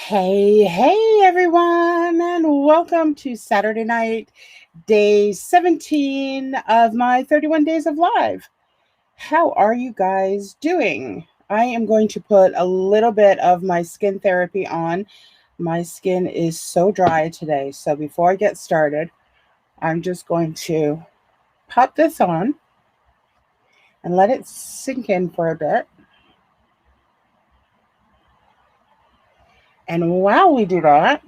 Hey everyone, and welcome to Saturday night, day 17 of my 31 days of live. How are you guys doing? I am going to put a little bit of my skin therapy on. My skin is so dry today, so before I get started, I'm just going to pop this on and let it sink in for a bit. And while we do that,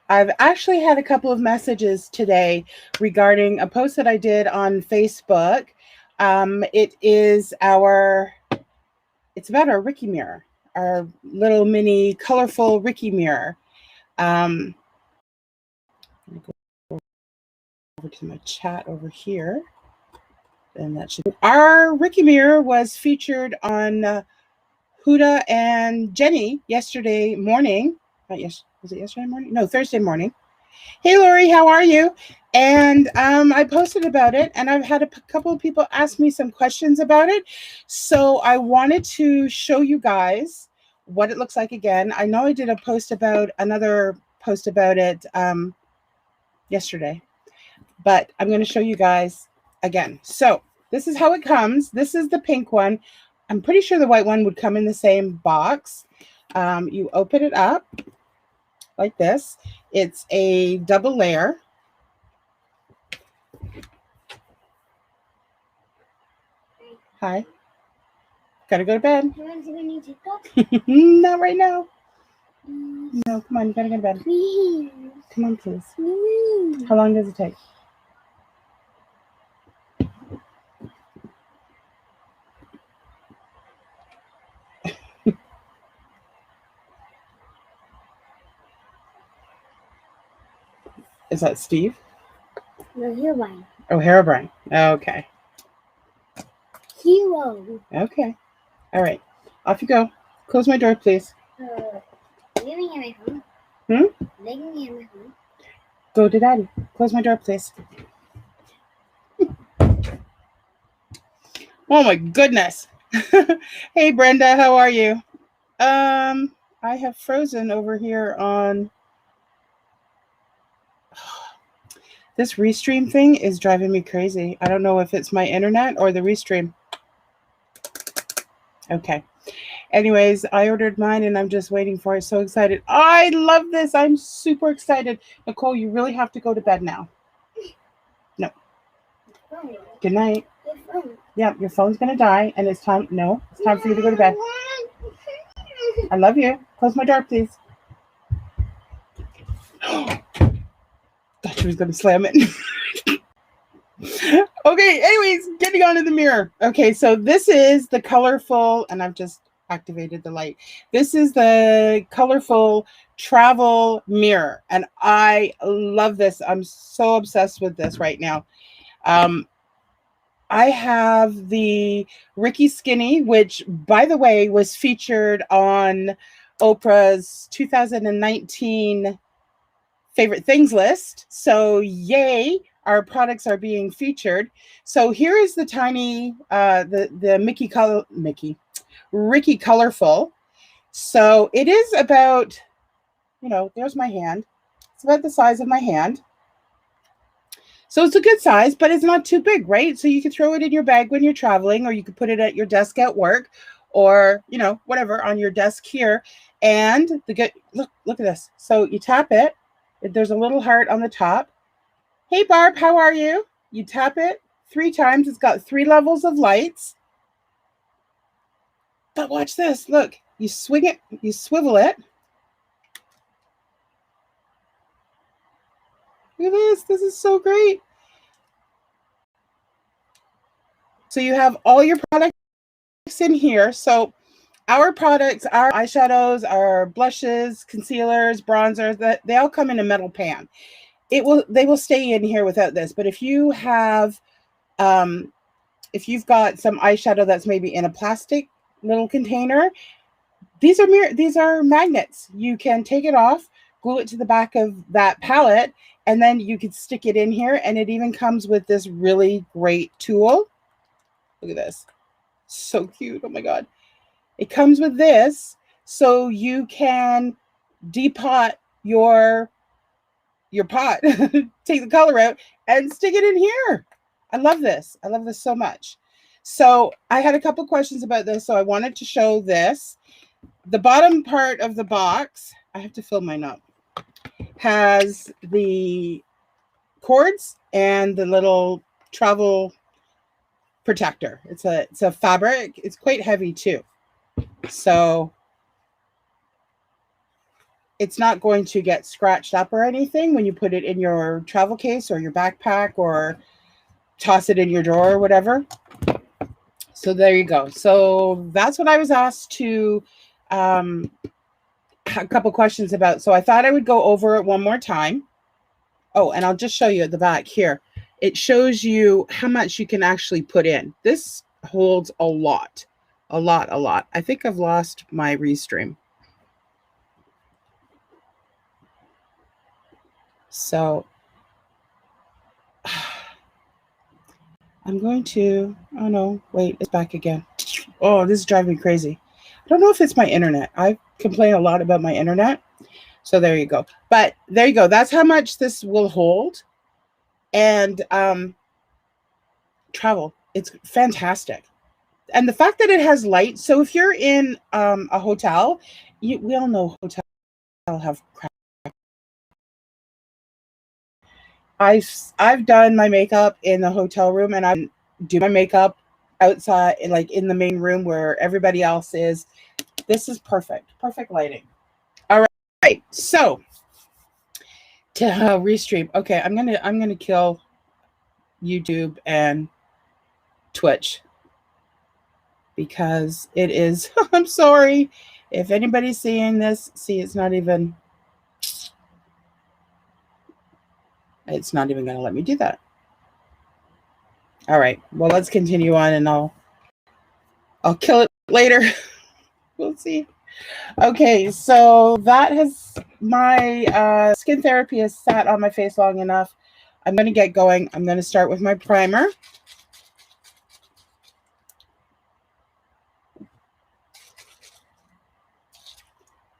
I've actually had a couple of messages today regarding a post that I did on Facebook. It's about our Ricky mirror, our little mini colorful Ricky mirror. I'm going to go over to my chat over here. And that should. Our Ricky mirror was featured on Huda and Jenny yesterday morning. Was it yesterday morning? No, Thursday morning. Hey, Lori, how are you? And I posted about it, and I've had a couple of people ask me some questions about it. So I wanted to show you guys what it looks like again. I know I did another post about it yesterday, but I'm going to show you guys again. So this is how it comes. This is the pink one. I'm pretty sure the white one would come in the same box. You open it up like this. It's a double layer. Hi. Gotta go to bed. Not right now. No, come on, you gotta go to bed. Please. Come on, please. Please. How long does it take? Is that Steve? No, Herobrine. Oh, Herobrine. Okay. Hero. Okay. All right. Off you go. Close my door, please. They can hear my phone. They can hear my phone. Go to Daddy. Close my door, please. Oh my goodness. Hey, Brenda, how are you? I have frozen over here on... This restream thing is driving me crazy. I don't know if it's my internet or the restream. Okay. Anyways, I ordered mine and I'm just waiting for it. So excited. I love this. I'm super excited. Nicole, you really have to go to bed now. No. Good night. Yeah, your phone's going to die and it's time. No, it's time for you to go to bed. I love you. Close my door, please. Thought she was going to slam it. Okay, anyways, getting on to the mirror. Okay, so this is the colorful, and I've just activated the light. This is the colorful travel mirror, and I love this. I'm so obsessed with this right now. I have the Ricky Skinny, which, by the way, was featured on Oprah's 2019 favorite things list. So yay, our products are being featured. So here is the tiny, the Ricky Colorful. So it is about, there's my hand. It's about the size of my hand. So it's a good size, but it's not too big, right? So you can throw it in your bag when you're traveling, or you could put it at your desk at work, or, whatever, on your desk here. And look at this. So you tap it. There's a little heart on the top. Hey, Barb, how are you? You tap it 3 times. It's got 3 levels of lights. But watch this. Look, you swing it, you swivel it. Look at this. This is so great. So you have all your products in here. So our products, our eyeshadows, our blushes, concealers, bronzers, they all come in a metal pan. They will stay in here without this. But if you have, if you've got some eyeshadow that's maybe in a plastic little container, these are magnets. You can take it off, glue it to the back of that palette, and then you can stick it in here. And it even comes with this really great tool. Look at this. So cute. Oh my God. It comes with this, so you can depot your pot, take the color out and stick it in here. I love this. I love this so much. So I had a couple questions about this, so I wanted to show this. The bottom part of the box, I have to fill mine up, has the cords and the little travel protector. It's a fabric. It's quite heavy too. So it's not going to get scratched up or anything when you put it in your travel case or your backpack or toss it in your drawer or whatever. So there you go. So that's what I was asked to a couple questions about. So I thought I would go over it one more time. Oh, and I'll just show you at the back here. It shows you how much you can actually put in. This holds a lot, a lot, a lot. I think I've lost my Restream. So I'm going to, oh no, wait, it's back again. Oh, this is driving me crazy. I don't know if it's my internet. I complain a lot about my internet. So there you go. But there you go. That's how much this will hold. And travel. It's fantastic. And the fact that it has light. So if you're in a hotel, we all know hotels have crap. I've done my makeup in the hotel room, and I do my makeup outside, like in the main room where everybody else is. This is perfect lighting. All right, so to Restream. Okay, I'm gonna kill YouTube and Twitch because it is. I'm sorry if anybody's seeing this. See, it's not even going to let me do that. All right. Well, let's continue on, and I'll kill it later. We'll see. Okay, so that has my skin therapy has sat on my face long enough. I'm going to get going. I'm going to start with my primer.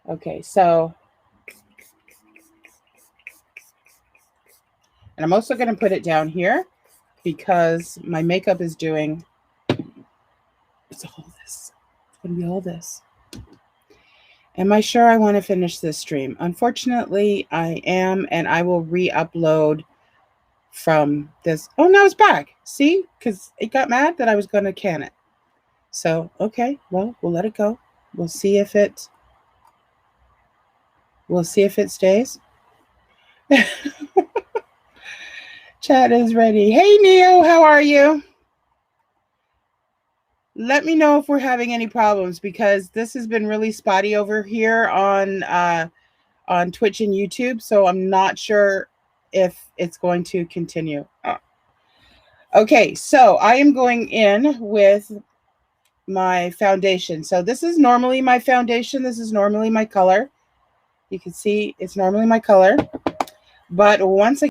Okay, so, and I'm also going to put it down here because my makeup is doing, it's all this. It's going to be all this. Am I sure I want to finish this stream? Unfortunately, I am, and I will re-upload from this. Oh, now it's back. See? Because it got mad that I was going to can it. So, okay, well, we'll let it go. We'll see if it stays. Chat is ready. Hey, Neo, how are you? Let me know if we're having any problems because this has been really spotty over here on Twitch and YouTube, so I'm not sure if it's going to continue. Okay, so I am going in with my foundation. So this is normally my foundation. This is normally my color. You can see it's normally my color. But once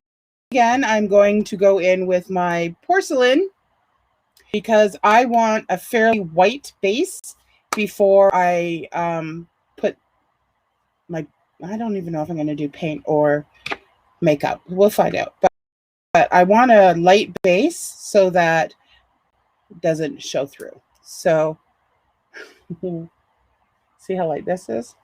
again, I'm going to go in with my porcelain because I want a fairly white base before I put my, I don't even know if I'm going to do paint or makeup. We'll find out. But I want a light base so that it doesn't show through. So see how light this is?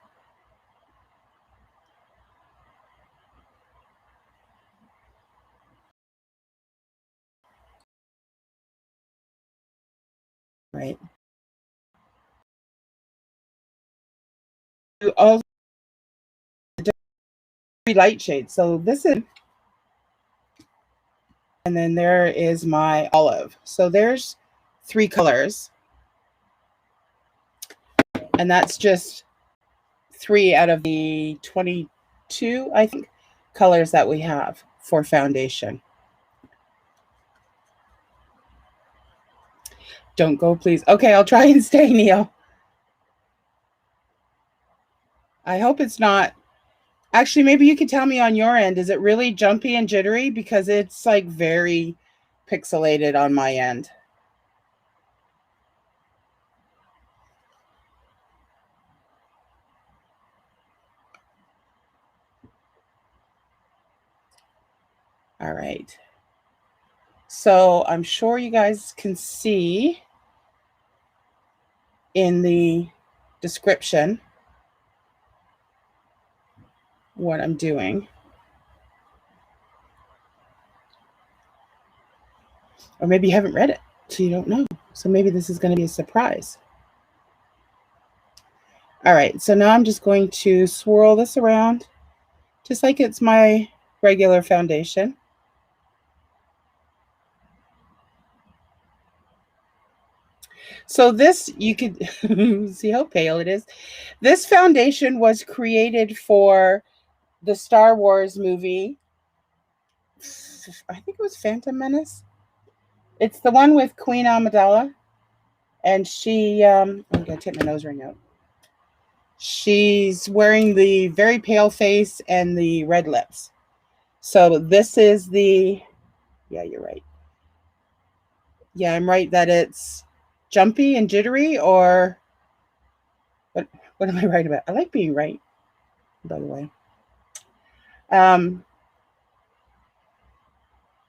Right. All the light shades. So this is, and then there is my olive. So there's 3 colors. And that's just 3 out of the 22, I think, colors that we have for foundation. Don't go, please. Okay, I'll try and stay, Neil. I hope it's not. Actually, maybe you could tell me on your end. Is it really jumpy and jittery? Because it's like very pixelated on my end. All right. So I'm sure you guys can see in the description what I'm doing. Or maybe you haven't read it, so you don't know. So maybe this is going to be a surprise. All right, so now I'm just going to swirl this around just like it's my regular foundation. So this, you could see how pale it is. This foundation was created for the Star Wars movie. I think it was Phantom Menace. It's the one with Queen Amidala. And she, I'm going to take my nose ring out. She's wearing the very pale face and the red lips. So this is the, yeah, you're right. Yeah, I'm right that it's jumpy and jittery, or what am I right about? I like being right, by the way.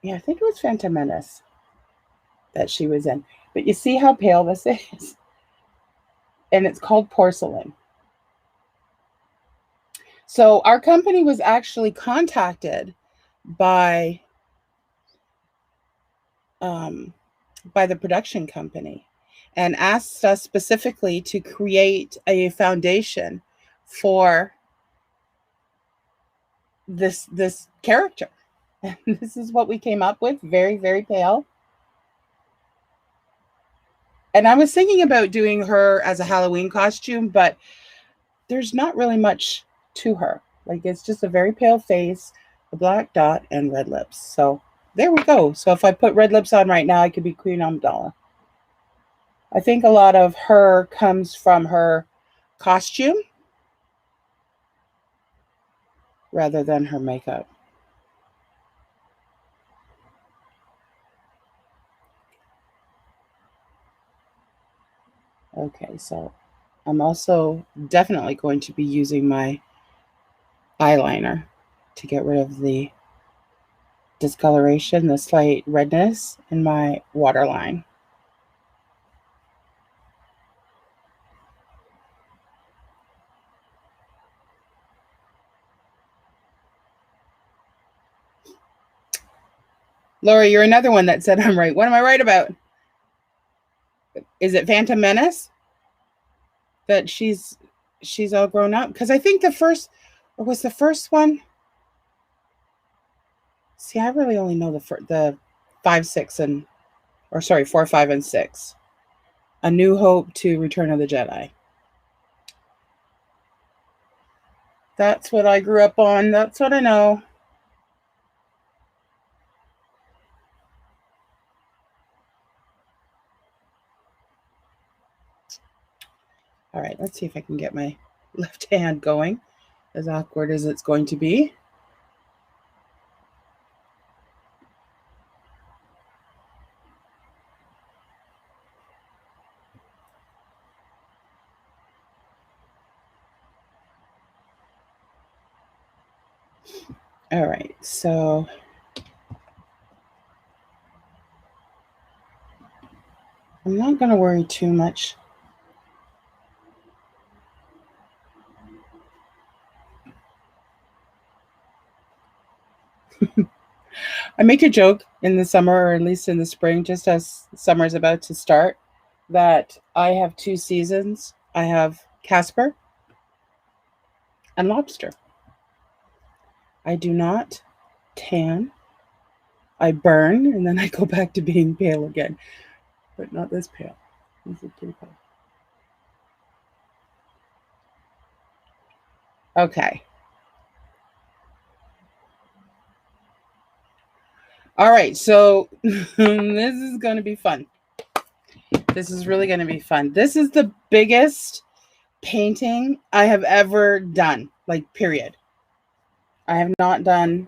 Yeah, I think it was Phantom Menace that she was in. But you see how pale this is? And it's called porcelain. So our company was actually contacted by the production company and asked us specifically to create a foundation for this character. And this is what we came up with, very, very pale. And I was thinking about doing her as a Halloween costume, but there's not really much to her. Like, it's just a very pale face, a black dot, and red lips. So there we go. So if I put red lips on right now, I could be Queen Amidala. I think a lot of her comes from her costume rather than her makeup. Okay, so I'm also definitely going to be using my eyeliner to get rid of the discoloration, the slight redness in my waterline. Lori, you're another one that said I'm right. What am I right about? Is it Phantom Menace? That she's all grown up? Because I think the first, or was the first one? See, I really only know the 5, 6, and, or sorry, 4, 5, and 6. A New Hope to Return of the Jedi. That's what I grew up on. That's what I know. All right, let's see if I can get my left hand going, as awkward as it's going to be. All right, so I'm not going to worry too much. I make a joke in the summer, or at least in the spring, just as summer's about to start, that I have 2 seasons. I have Casper and Lobster. I do not tan. I burn, and then I go back to being pale again. But not this pale. This is pretty pale. Okay. All right, so this is going to be fun. This is really going to be fun. This is the biggest painting I have ever done, like, period. I have not done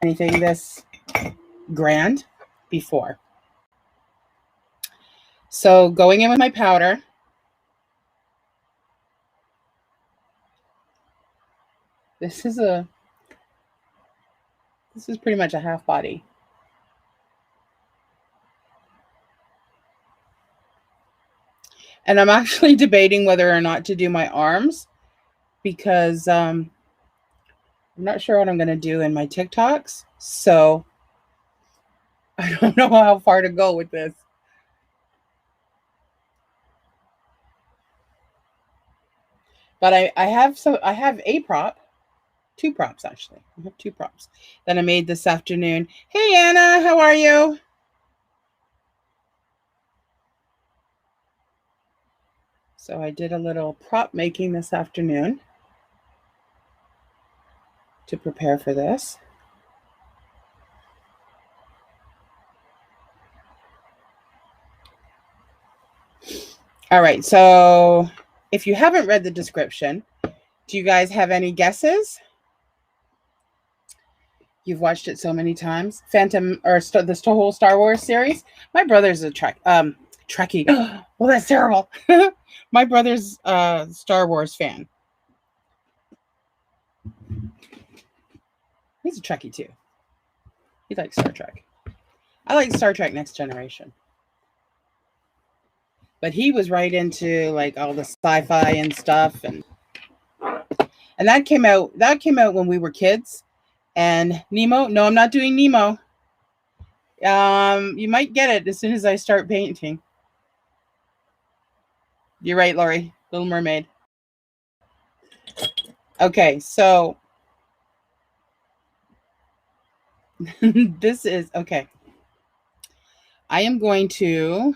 anything this grand before. So going in with my powder. This is a This is pretty much a half body. And I'm actually debating whether or not to do my arms because I'm not sure what I'm going to do in my TikToks. So I don't know how far to go with this. But I have a prop, 2 props actually. I have 2 props that I made this afternoon. Hey Anna, how are you? So I did a little prop making this afternoon to prepare for this. All right, so if you haven't read the description, do you guys have any guesses? You've watched it so many times. Phantom or this whole Star Wars series. My brother's a Trekkie. Well, that's terrible. My brother's a Star Wars fan. He's a Trekkie too. He likes Star Trek. I like Star Trek Next Generation. But he was right into like all the sci-fi and stuff, and that came out when we were kids. And Nemo, no, I'm not doing Nemo. You might get it as soon as I start painting. You're right, Lori. Little Mermaid. Okay, so this is okay. I am going to.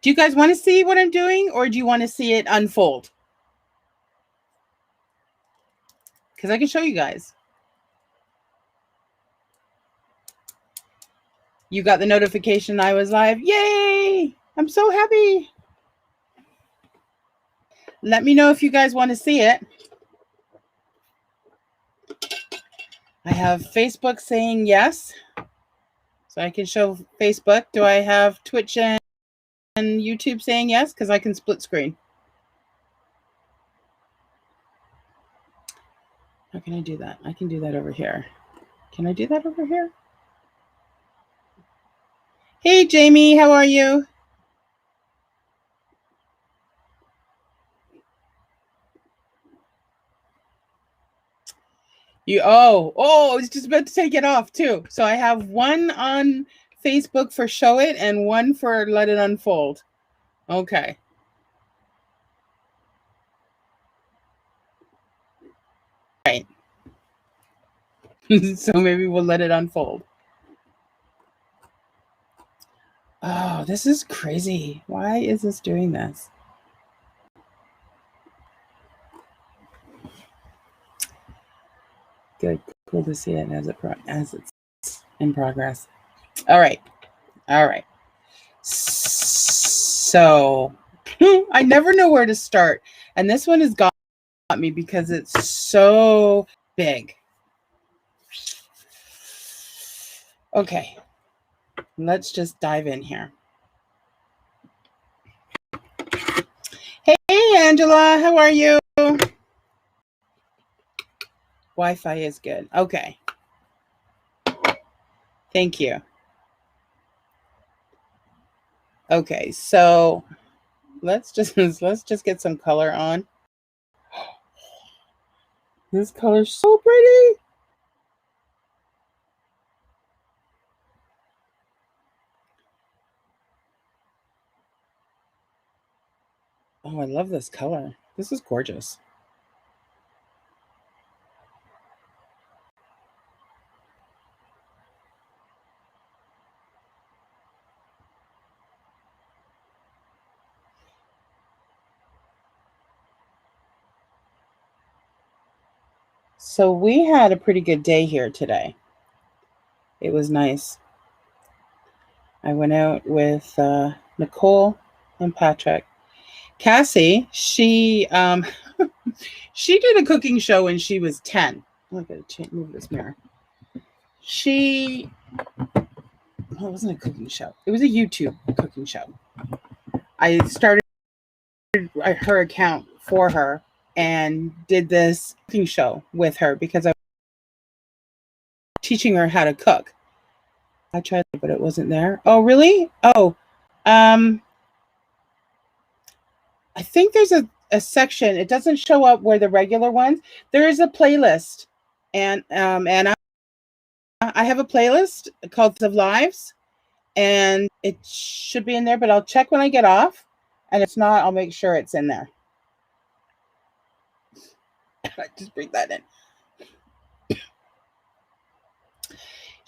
Do you guys want to see what I'm doing, or do you want to see it unfold? Because I can show you guys. You got the notification I was live. Yay! I'm so happy. Let me know if you guys want to see it. I have Facebook saying yes. So I can show Facebook. Do I have Twitch and YouTube saying yes? Because I can split screen. How can I do that? I can do that over here. Can I do that over here? Hey, Jamie, how are you? I was just about to take it off too. So I have one on Facebook for show it and one for let it unfold. Okay. Right. So maybe we'll let it unfold. Oh, this is crazy. Why is this doing this? Good. Cool to see it as it's in progress. All right. So I never know where to start. And this one has got me because it's so big. Okay. Let's just dive in here. Hey, Angela, how are you? Wi-Fi is good. Okay. Thank you. Okay, so let's just get some color on. This color's so pretty. Oh, I love this color. This is gorgeous. So we had a pretty good day here today. It was nice. I went out with Nicole and Patrick. Cassie, she she did a cooking show when she was 10. I gotta move this mirror. It wasn't a cooking show. It was a YouTube cooking show. I started her account for her and did this cooking show with her because I teaching her how to cook. I tried it, but it wasn't there. Oh, really? Oh, I think there's a section. It doesn't show up where the regular ones. There is a playlist, and I have a playlist called of Lives, and it should be in there. But I'll check when I get off, and if it's not, I'll make sure it's in there. Just breathe that in.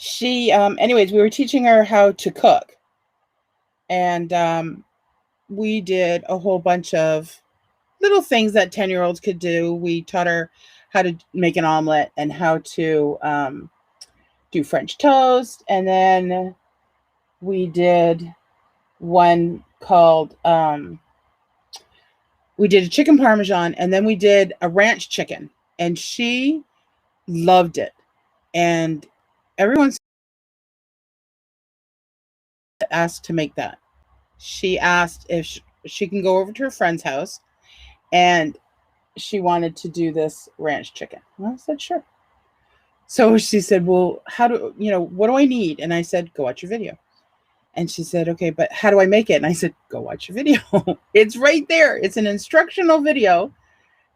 She, anyways, we were teaching her how to cook, and we did a whole bunch of little things that 10-year-olds could do. We taught her how to make an omelet and how to do French toast, and then we did one called we did a chicken parmesan, and then we did a ranch chicken, and she loved it. And everyone asked to make that. She asked if she can go over to her friend's house, and she wanted to do this ranch chicken. Well, I said, sure. So she said, well, what do I need? And I said, go watch your video. And she said, okay, but how do I make it? And I said, go watch your video. It's right there. It's an instructional video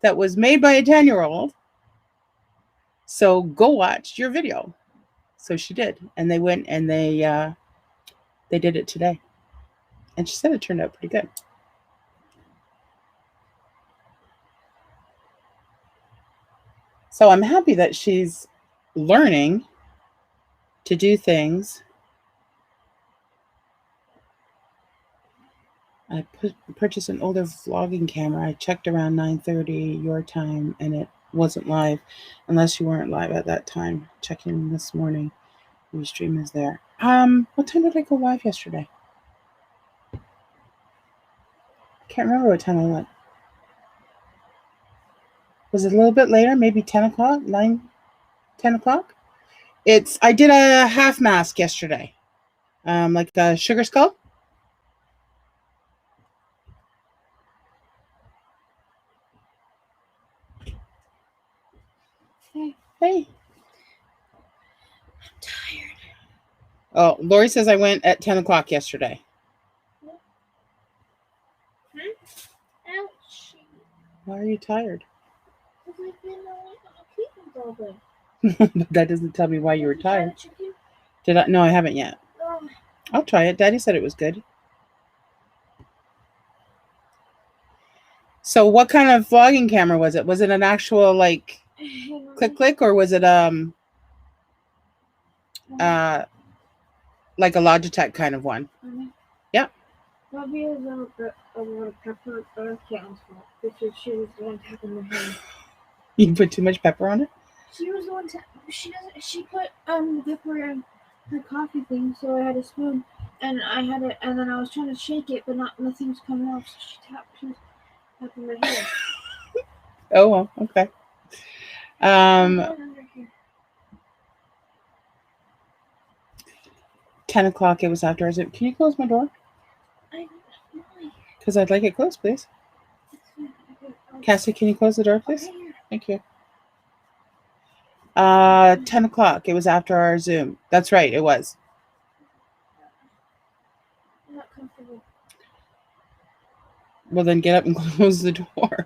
that was made by a 10-year-old. So go watch your video. So she did. And they went and they did it today. And she said it turned out pretty good. So I'm happy that she's learning to do things. I purchased an older vlogging camera. I checked around 9:30 your time, and it wasn't live, unless you weren't live at that time. Checking this morning. Your stream is there. What time did I go live yesterday? Can't remember what time I went. Was it a little bit later? Maybe 10 o'clock? 10 o'clock? I did a half mask yesterday. Like a sugar skull. Hey. I'm tired. Oh, Lori says I went at 10 o'clock yesterday. Ouch. Why are you tired? Because I've been chickens all day. But that doesn't tell me why you were Have you tried tired. a chicken? Did I? No, I haven't yet. Oh, I'll try it. Daddy said it was good. So what kind of vlogging camera was it? Was it an actual like click, or was it like a Logitech kind of one? Yeah. Bobby is a lot of pepper cans because she was the one tapping the hand. You put too much pepper on it? She was the one she put pepper in her coffee thing, so I had a spoon and I had it, and then I was trying to shake it, but nothing was coming off, so she was tapping my hand. Oh well, okay. 10 o'clock, it was after. I said, can you close my door? Because I'd like it closed, please. Cassie, can you close the door, please? Okay. Thank you. 10 o'clock. It was after our Zoom. That's right, it was. I'm not comfortable. Well, then get up and close the door. Okay.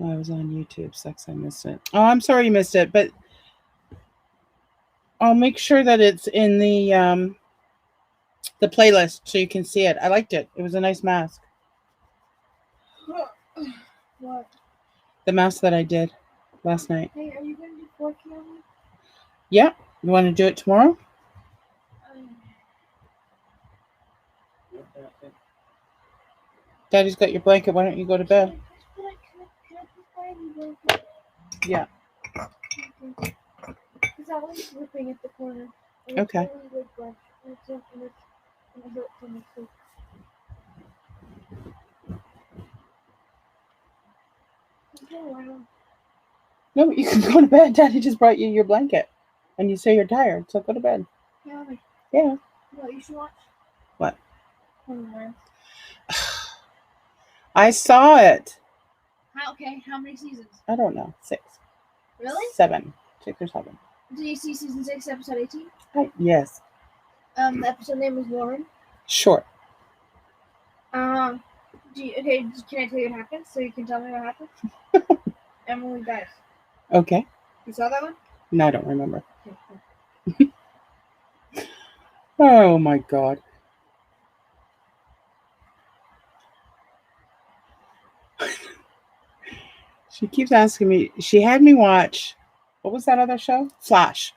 Oh, I was on YouTube. Sucks I missed it. Oh, I'm sorry you missed it, but I'll make sure that it's in the playlist so you can see it. I liked it. It was a nice mask. What? The mask that I did last night. Hey, are you going to do 4K on me? Yeah. You want to do it tomorrow? Daddy's got your blanket. Why don't you go to bed? Yeah. Because I was ripping at the corner. Okay. No, you can go to bed. Daddy just brought you your blanket. And you say you're tired, so go to bed. Yeah. What you should watch? What? Homeland. I saw it. Okay, how many seasons? I don't know. 6. Really? 7. 6 or 7. Did you see season 6, episode 18? Yes. The episode name was Lauren. Sure. Can I tell you what happens so you can tell me what happens? Emily dies. Okay. You saw that one? No, I don't remember. Okay, cool. Oh my God. She keeps asking me. She had me watch. What was that other show? Flash.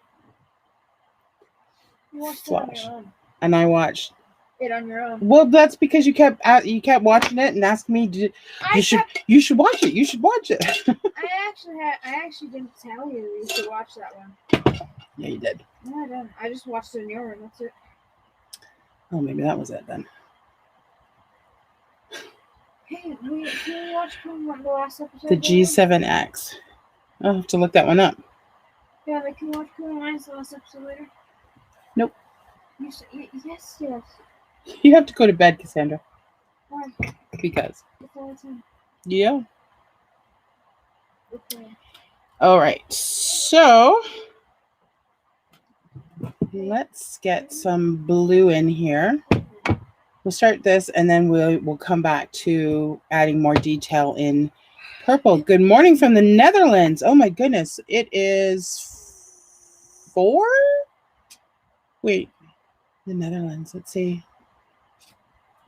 You watched it on Flash. your own. And I watched. It on your own. Well, that's because you kept watching it and asking me. You should watch it. You should watch it. I actually didn't tell you you should watch that one. Yeah, you did. No, I didn't. I just watched it on your own. That's it. Oh, maybe that was it then. Hey, can we watch the last episode? The G7X. I'll have to look that one up. Yeah, can we watch Criminal Minds the last episode later? Nope. Yes. You have to go to bed, Cassandra. Why? Because. It's all the time. Yeah. Okay. All right. So let's get some blue in here. We'll start this and then we'll come back to adding more detail in purple. Good morning from the Netherlands. Oh my goodness. It is 4? Wait, the Netherlands. Let's see.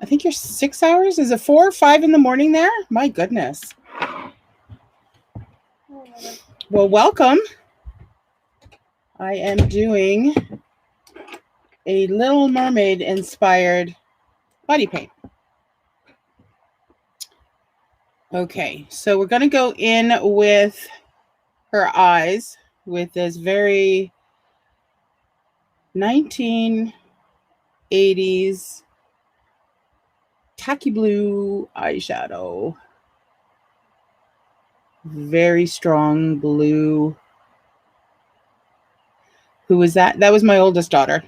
I think you're 6 hours. Is it 4 or 5 in the morning there? My goodness. Well, welcome. I am doing a Little Mermaid inspired body paint. Okay, so we're going to go in with her eyes with this very 1980s khaki blue eyeshadow. Very strong blue. Who was that? That was my oldest daughter.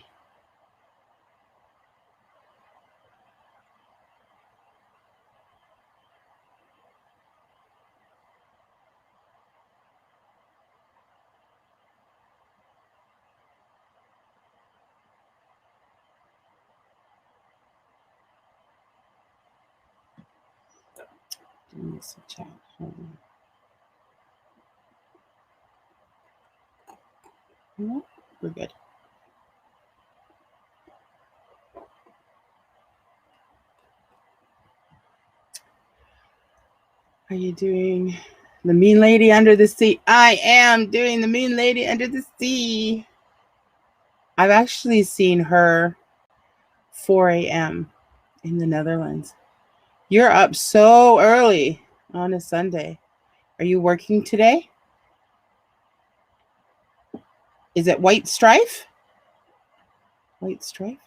Chat. No, we're good. Are you doing the Mean Lady Under the Sea? I am doing the Mean Lady Under the Sea. I've actually seen her 4 a.m. in the Netherlands. You're up so early on a Sunday. Are you working today? Is it White Strife? White Strife?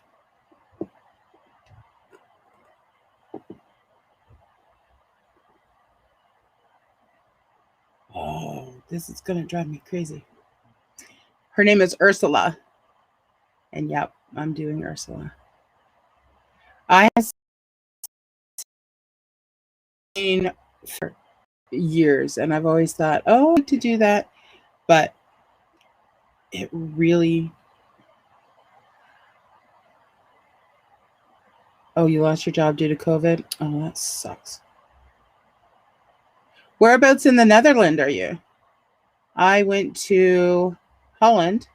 Oh, this is going to drive me crazy. Her name is Ursula. And yep, I'm doing Ursula. I have seen for years and I've always thought, oh, I like to do that. But it really... Oh, you lost your job due to COVID? Oh, that sucks. Whereabouts in the Netherlands are you? I went to Holland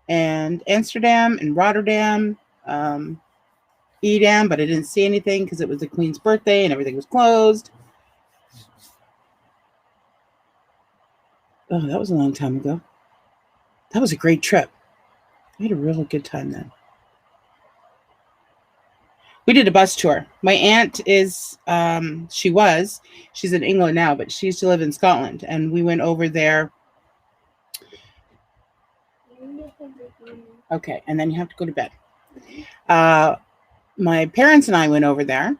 and Amsterdam and Rotterdam, Edam, but I didn't see anything because it was the Queen's birthday and everything was closed. Oh, that was a long time ago. That was a great trip. I had a really good time then. We did a bus tour. My aunt is, she's in England now, but she used to live in Scotland. And we went over there. Okay, and then you have to go to bed. My parents and I went over there.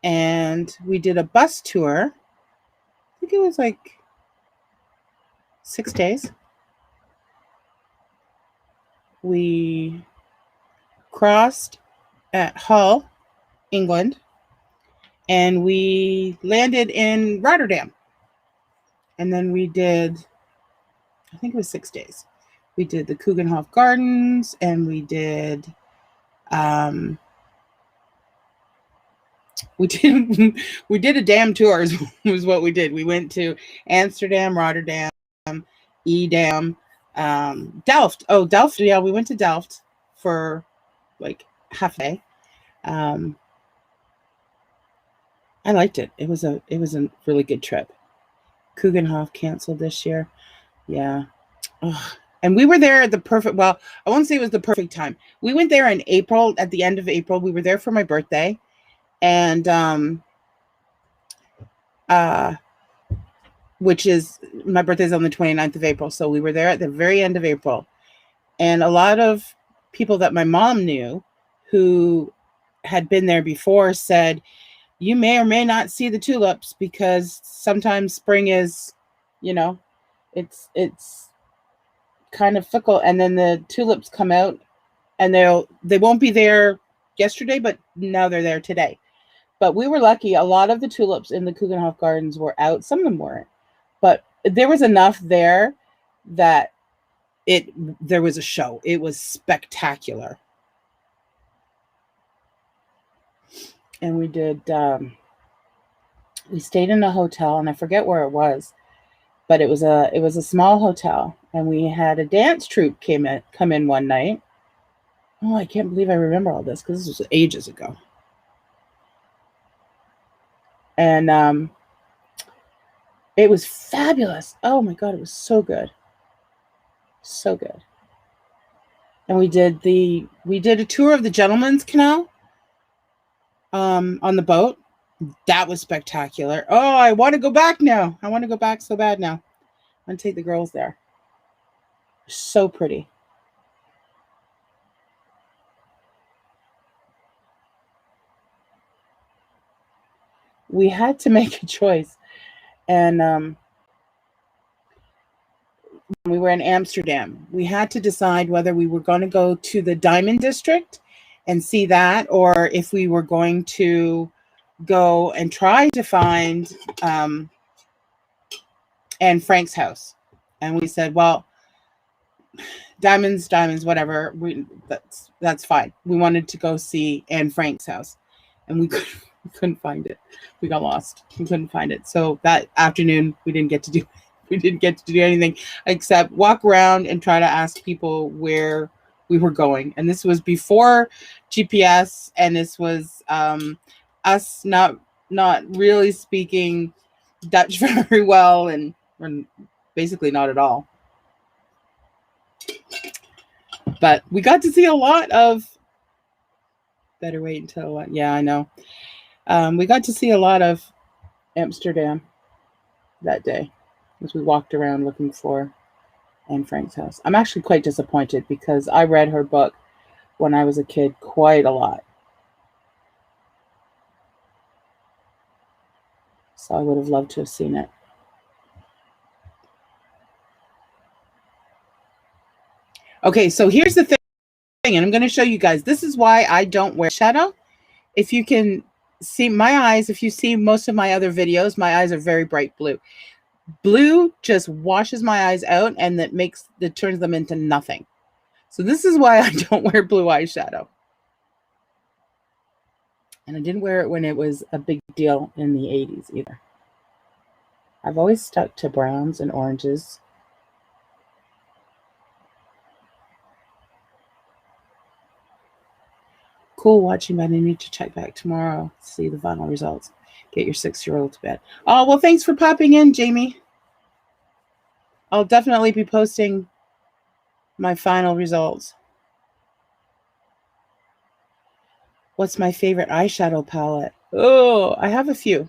And we did a bus tour. I think it was like 6 days. We crossed at Hull, England, and we landed in Rotterdam. And then we did I think it was 6 days. We did the Kugenhof Gardens, and we did we did a damn tour was what we did. We went to Amsterdam, Rotterdam, Edam, Delft. Oh, Delft. Yeah, we went to Delft for like half a day. I liked it. It was a really good trip. Kugenhof canceled this year. Yeah. Ugh. And we were there at the perfect, well, I won't say it was the perfect time. We went there in April, at the end of April. We were there for my birthday. And which is, my birthday's on the 29th of April. So we were there at the very end of April. And a lot of people that my mom knew who had been there before said, you may or may not see the tulips because sometimes spring is, you know, it's kind of fickle, and then the tulips come out and they won't be there yesterday, but now they're there today. But we were lucky. A lot of the tulips in the Kugenhof Gardens were out. Some of them weren't, but there was enough there that there was a show. It was spectacular. And we did we stayed in a hotel, and I forget where it was, but it was a small hotel, and we had a dance troupe come in one night. Oh, I can't believe I remember all this because this was ages ago. And it was fabulous. Oh my God, it was so good. So good. And we did a tour of the Gentleman's Canal on the boat. That was spectacular. Oh, I want to go back now. I want to go back so bad now. I'm going to take the girls there. So pretty. We had to make a choice. And we were in Amsterdam. We had to decide whether we were going to go to the Diamond District and see that, or if we were going to go and try to find Anne Frank's house. And we said, well, diamonds, whatever. That's fine. We wanted to go see Anne Frank's house, and we couldn't find it. We got lost. We couldn't find it. So that afternoon, we didn't get to do anything except walk around and try to ask people where we were going. And this was before GPS, and this was us not really speaking Dutch very well, and basically not at all. But we got to see a lot of. Better wait until what? Yeah, I know. We got to see a lot of Amsterdam that day as we walked around looking for Anne Frank's house. I'm actually quite disappointed because I read her book when I was a kid quite a lot. So I would have loved to have seen it. Okay, so here's the thing, and I'm going to show you guys. This is why I don't wear shadow. If you can see my eyes, if you see most of my other videos, my eyes are very bright blue. Blue just washes my eyes out, and that turns them into nothing. So this is why I don't wear blue eyeshadow. And I didn't wear it when it was a big deal in the 80s either. I've always stuck to browns and oranges. Cool watching, but I need to check back tomorrow to see the final results. Get your 6-year-old to bed. Oh, well, thanks for popping in, Jamie. I'll definitely be posting my final results. What's my favorite eyeshadow palette? Oh, I have a few.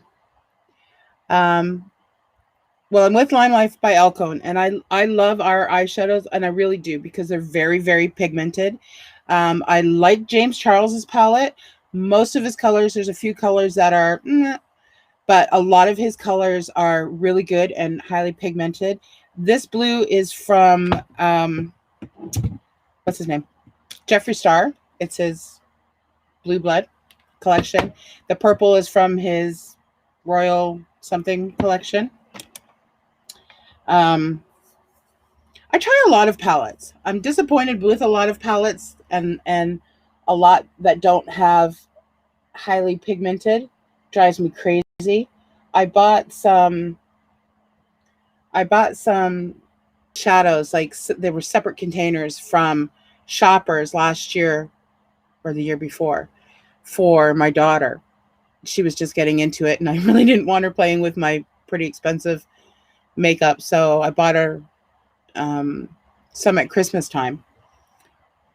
Well, I'm with Lime Life by Alcone, and I love our eyeshadows, and I really do, because they're very, very pigmented. I like James Charles's palette. Most of his colors, there's a few colors that are, but a lot of his colors are really good and highly pigmented. This blue is from, what's his name? Jeffree Star. It's his Blue Blood collection. The purple is from his Royal something collection. I try a lot of palettes. I'm disappointed with a lot of palettes and a lot that don't have highly pigmented. Drives me crazy. I bought some I bought some shadows, like they were separate containers from Shoppers last year or the year before for my daughter. She was just getting into it, and I really didn't want her playing with my pretty expensive makeup, so I bought her some at Christmas time,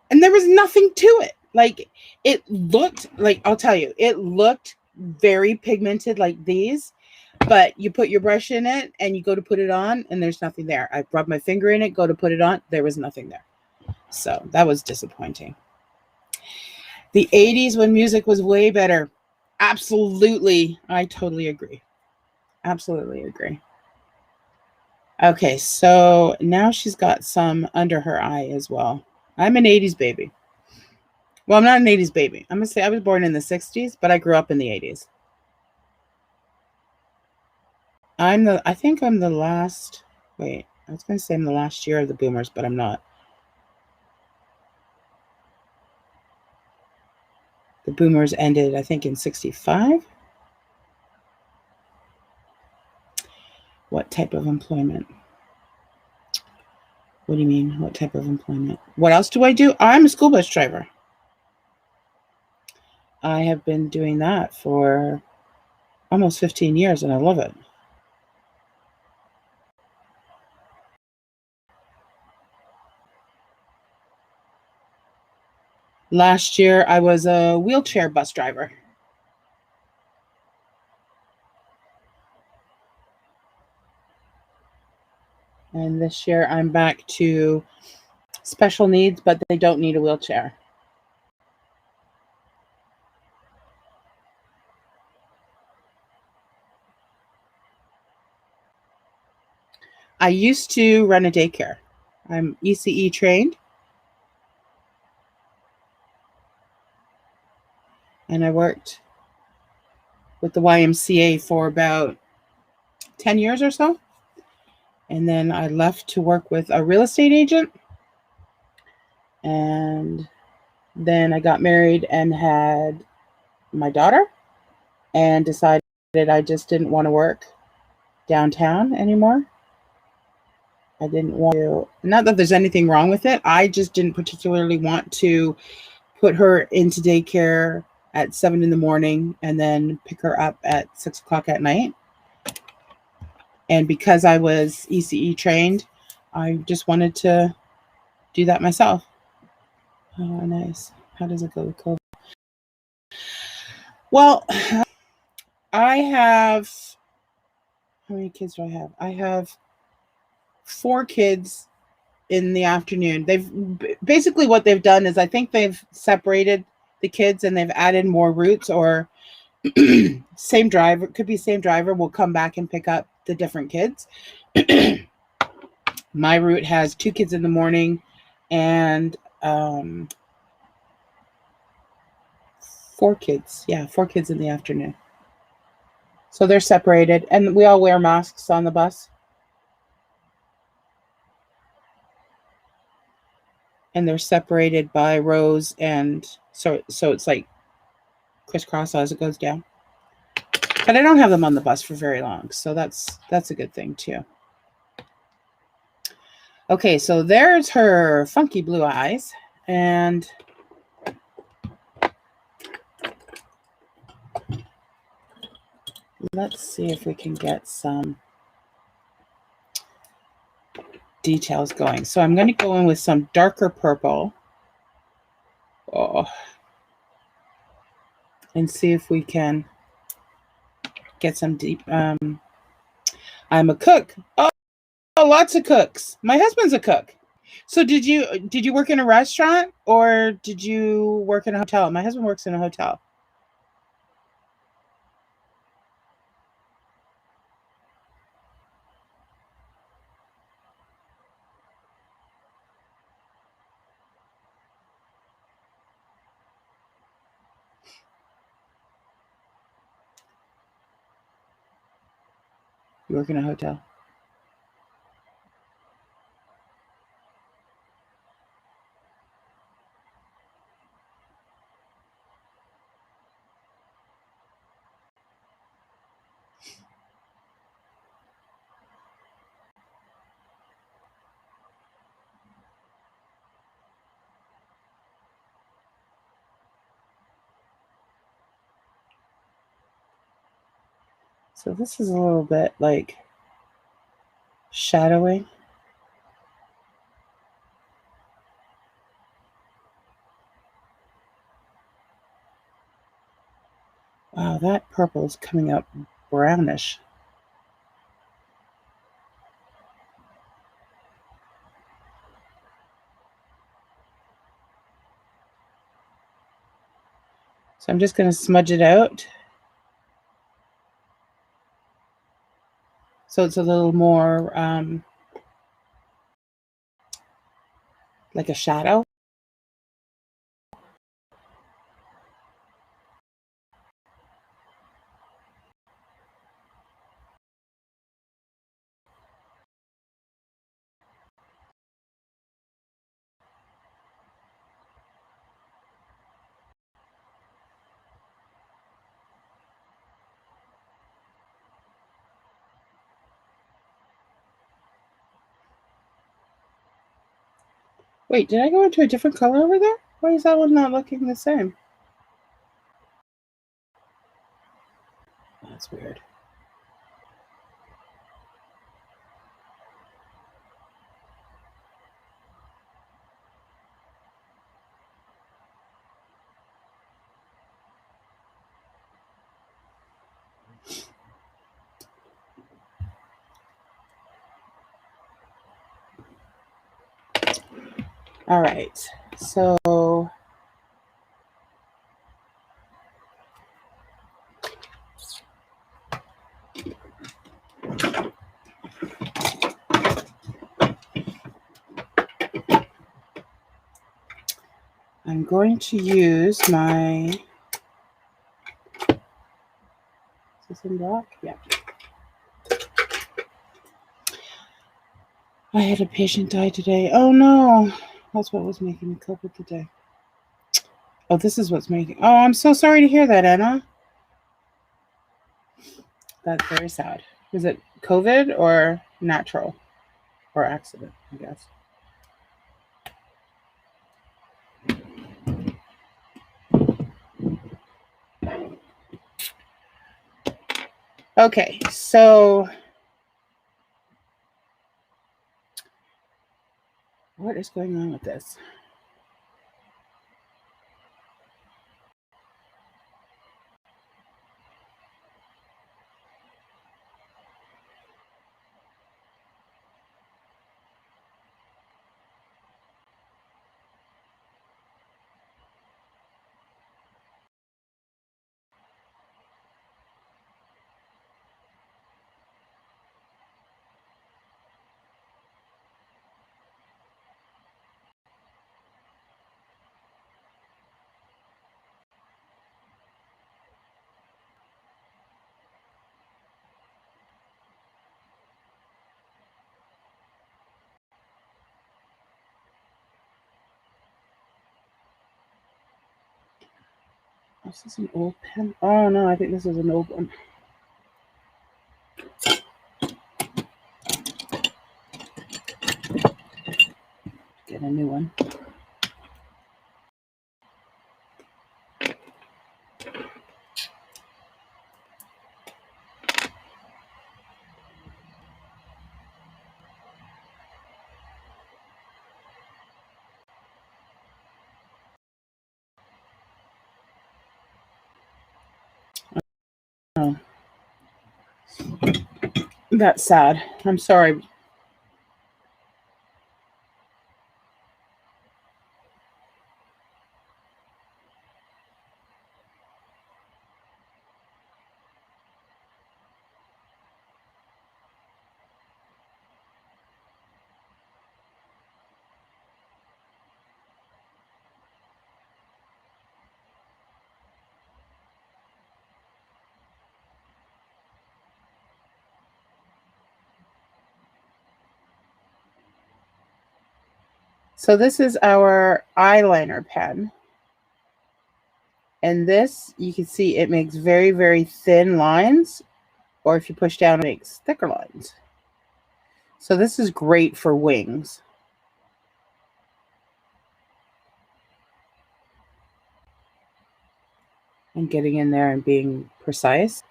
and there was nothing to it. Like, it looked like, I'll tell you, it looked very pigmented like these, but you put your brush in it and you go to put it on and there's nothing there. I rubbed my finger in it, go to put it on, there was nothing there. So that was disappointing. The 80s when music was way better. Absolutely. I totally agree. Absolutely agree. Okay, so now she's got some under her eye as well. I'm an 80s baby. Well, I'm not an 80s baby. I'm going to say I was born in the 60s, but I grew up in the 80s. I think I'm the last, wait, I was going to say I'm the last year of the boomers, but I'm not. The boomers ended, I think, in 65. What type of employment? What do you mean? What type of employment? What else do I do? I'm a school bus driver. I have been doing that for almost 15 years and I love it. Last year, I was a wheelchair bus driver. And this year, I'm back to special needs, but they don't need a wheelchair. I used to run a daycare. I'm ECE trained. And I worked with the YMCA for about 10 years or so. And then I left to work with a real estate agent. And then I got married and had my daughter and decided I just didn't want to work downtown anymore. I didn't want to, not that there's anything wrong with it. I just didn't particularly want to put her into daycare at 7 in the morning and then pick her up at 6 o'clock at night. And because I was ECE trained, I just wanted to do that myself. Oh, nice. How does it go with COVID? Well, I have, how many kids do I have? I have 4 kids in the afternoon. They've basically, what they've done is I think they've separated the kids and they've added more routes, or same driver, could be same driver will come back and pick up the different kids. My route has 2 kids in the morning and 4 kids. Yeah, 4 kids in the afternoon. So they're separated and we all wear masks on the bus. And they're separated by rows, and so it's like crisscross as it goes down. But I don't have them on the bus for very long, so that's a good thing too. Okay, so there's her funky blue eyes, and let's see if we can get some details going. So I'm going to go in with some darker purple. Oh, and see if we can get some deep. I'm a cook. Oh, lots of cooks. My husband's a cook. So did you work in a restaurant or did you work in a hotel? My husband works in a hotel. You work in a hotel. So this is a little bit like shadowing. Wow, that purple is coming up brownish. So I'm just going to smudge it out. So it's a little more like a shadow. Wait, did I go into a different color over there? Why is that one not looking the same? That's weird. All right, so I'm going to use my, is this in black? Yeah. I had a patient die today. Oh no, that's what was making me cope with the day. Oh, this is what's making, oh, I'm so sorry to hear that, Anna. That's very sad. Was it COVID or natural or accident, I guess? Okay, so what is going on with this? Is this an old pen? Oh no, I think this is an old one. Get a new one. Oh, that's sad. I'm sorry. So this is our eyeliner pen. And this, you can see it makes very, very thin lines, or if you push down, it makes thicker lines. So this is great for wings. And getting in there and being precise.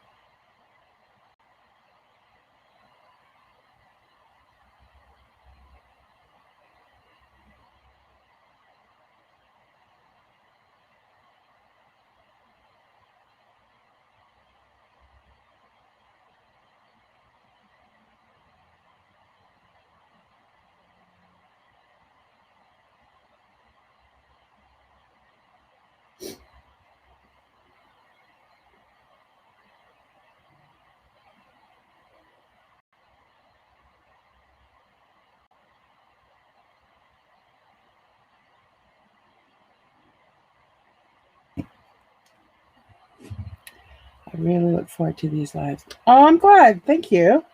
I really look forward to these lives. Oh, I'm glad. Thank you.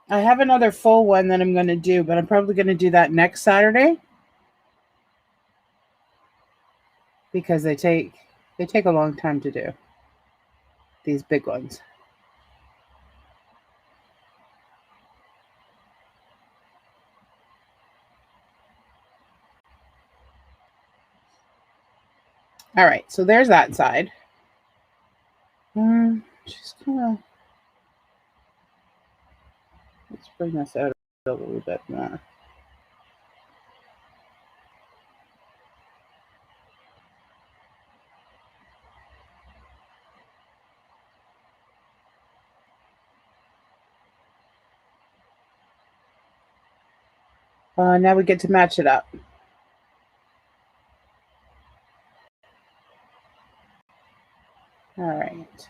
I have another full one that I'm going to do, but I'm probably going to do that next Saturday because they take a long time to do, these big ones. All right, so there's that side. Just kind of, let's bring this out a little bit more. Now we get to match it up. All right.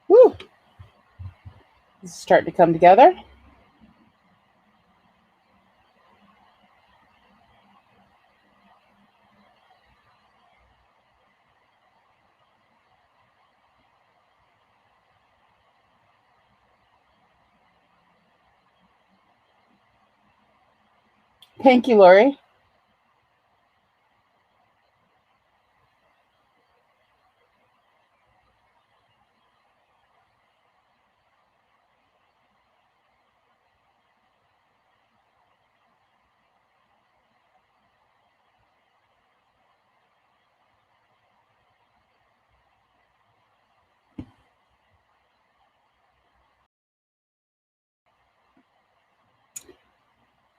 Woo! This is starting to come together. Thank you, Lori.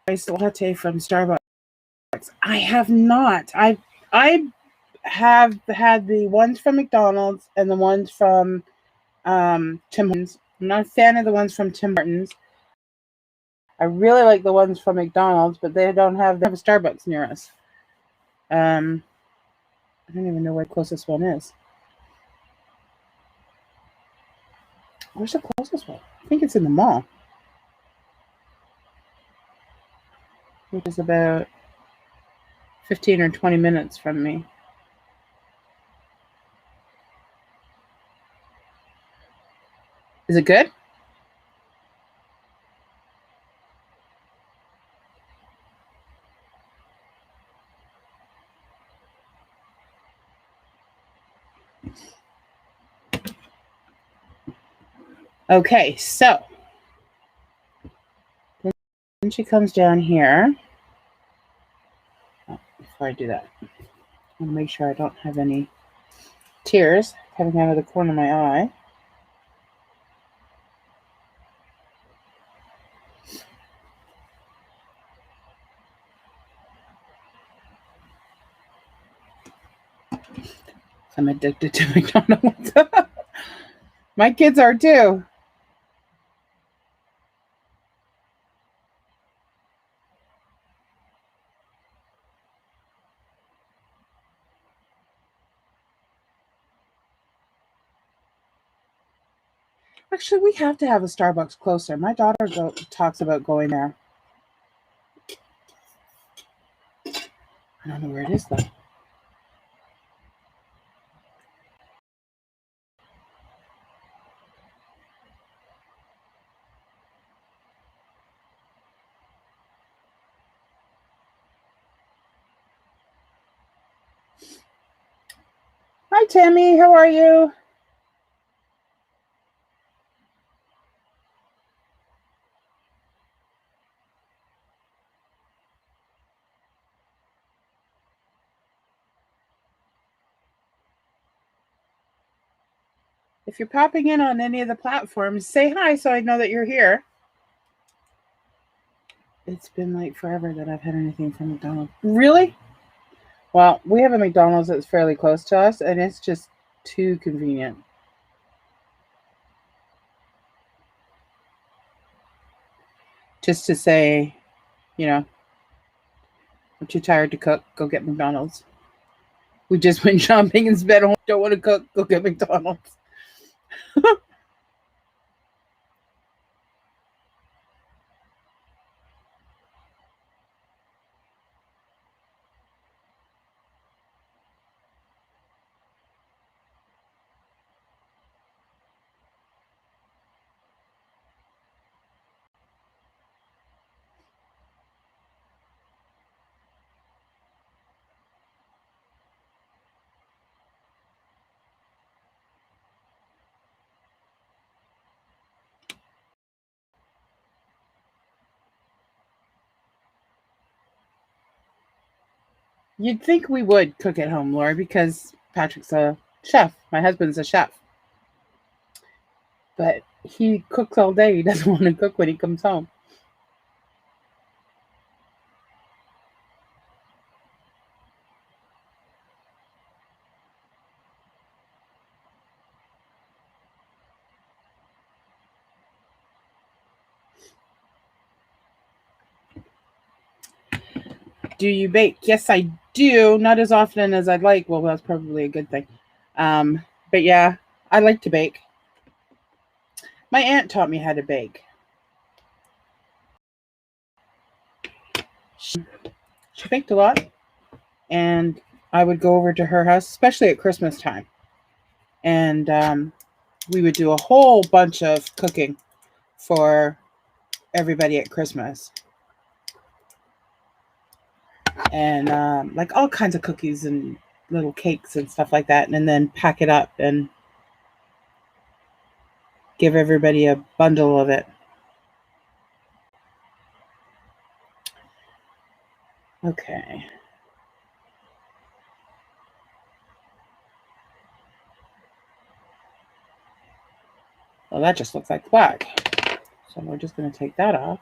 Iced latte from Starbucks. I have not. I have had the ones from McDonald's and the ones from Tim Hortons. I'm not a fan of the ones from Tim Hortons. I really like the ones from McDonald's, but they don't have a Starbucks near us. I don't even know where the closest one is. Where's the closest one? I think it's in the mall, which is about 15 or 20 minutes from me. Is it good? Okay, so then she comes down here. Oh, before I do that, I want to make sure I don't have any tears coming out of the corner of my eye. I'm addicted to McDonald's. My kids are too. Actually, we have to have a Starbucks closer. My daughter talks about going there. I don't know where it is though. Hi, Tammy. How are you? If you're popping in on any of the platforms, say hi so I know that you're here. It's been like forever that I've had anything from McDonald's. Really? Well, we have a McDonald's that's fairly close to us, and it's just too convenient. Just to say, you know, I'm too tired to cook. Go get McDonald's. We just went shopping and spent home. Don't want to cook. Go get McDonald's. You'd think we would cook at home, Laura, because Patrick's a chef. My husband's a chef. But he cooks all day. He doesn't want to cook when he comes home. Do you bake? Yes, I do. Not as often as I'd like. Well, that's probably a good thing. But yeah, I like to bake. My aunt taught me how to bake. She baked a lot, and I would go over to her house, especially at Christmas time. And we would do a whole bunch of cooking for everybody at Christmas. And like all kinds of cookies and little cakes and stuff like that, and then pack it up and give everybody a bundle of it. Okay. Well, that just looks like black. So we're just going to take that off.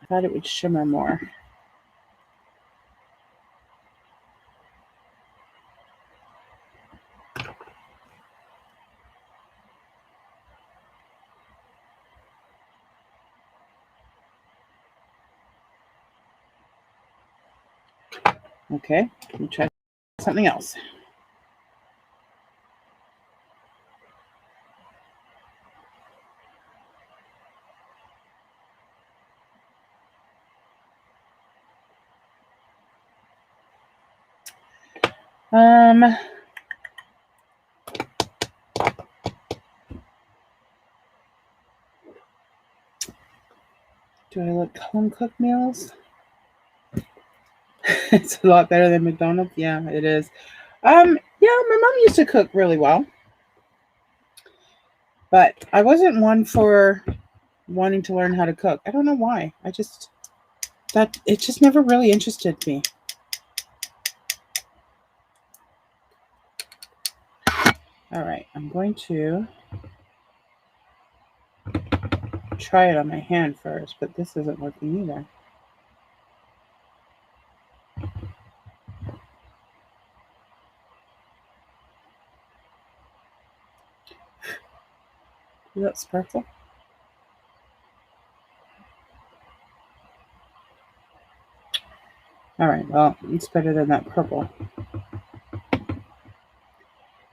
I thought it would shimmer more. Okay, let me try something else. Do I like home cooked meals? It's a lot better than McDonald's. Yeah, it is. Yeah, my mom used to cook really well, but I wasn't one for wanting to learn how to cook. I don't know why. It just never really interested me. All right, I'm going to try it on my hand first, but this isn't working either. Is that sparkle? All right, well, it's better than that purple.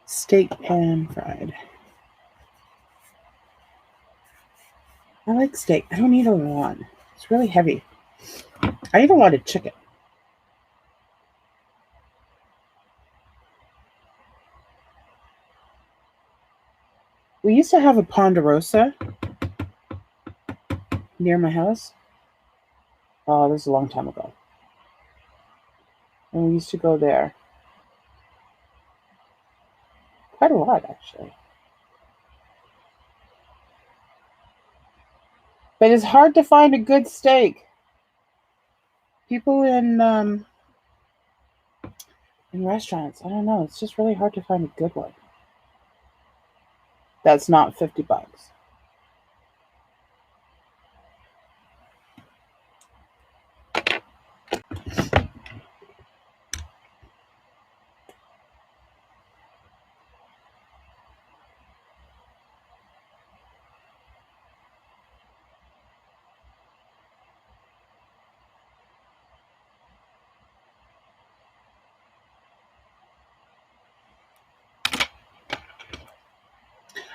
Steak pan fried. I like steak. I don't eat a lot. It's really heavy. I eat a lot of chicken. We used to have a Ponderosa near my house. Oh, this was a long time ago. And we used to go there. Quite a lot, actually. But it's hard to find a good steak. People in restaurants, I don't know. It's just really hard to find a good one. That's not $50.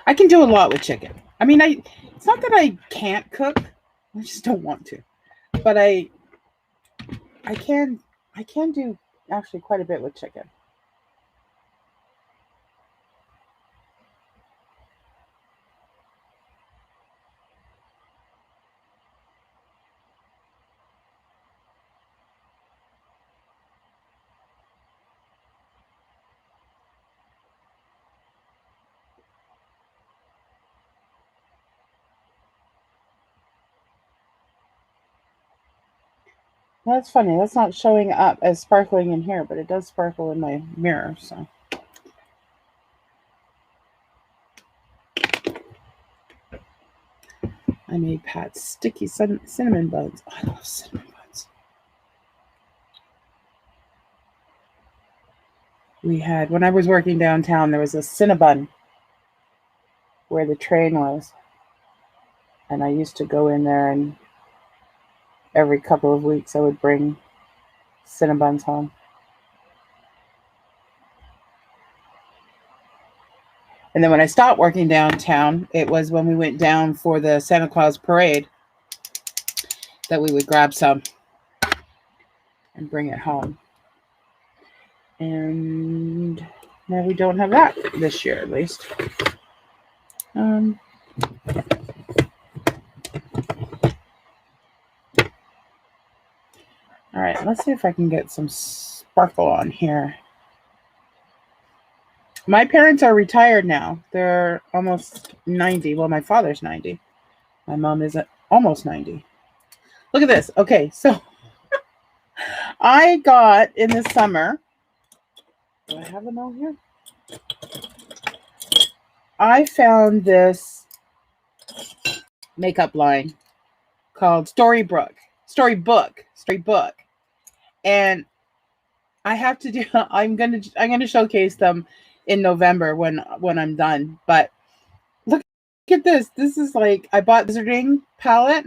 I can do a lot with chicken. I mean, it's not that I can't cook. I just don't want to. But I can do actually quite a bit with chicken. That's funny. That's not showing up as sparkling in here, but it does sparkle in my mirror. So I made Pat's sticky cinnamon buns. Oh, I love cinnamon buns. We had, when I was working downtown, there was a Cinnabon where the train was. And I used to go in there, and every couple of weeks I would bring Cinnabons home. And then when I stopped working downtown, it was when we went down for the Santa Claus parade that we would grab some and bring it home. And now we don't have that this year, at least. All right, let's see if I can get some sparkle on here. My parents are retired now. They're almost 90. Well, my father's 90. My mom is almost 90. Look at this. Okay, so I got in the summer. Do I have them all here? I found this makeup line called Storybook. And I have to do, I'm gonna showcase them in November when I'm done. But look at this. This is like, I bought Wizarding palette,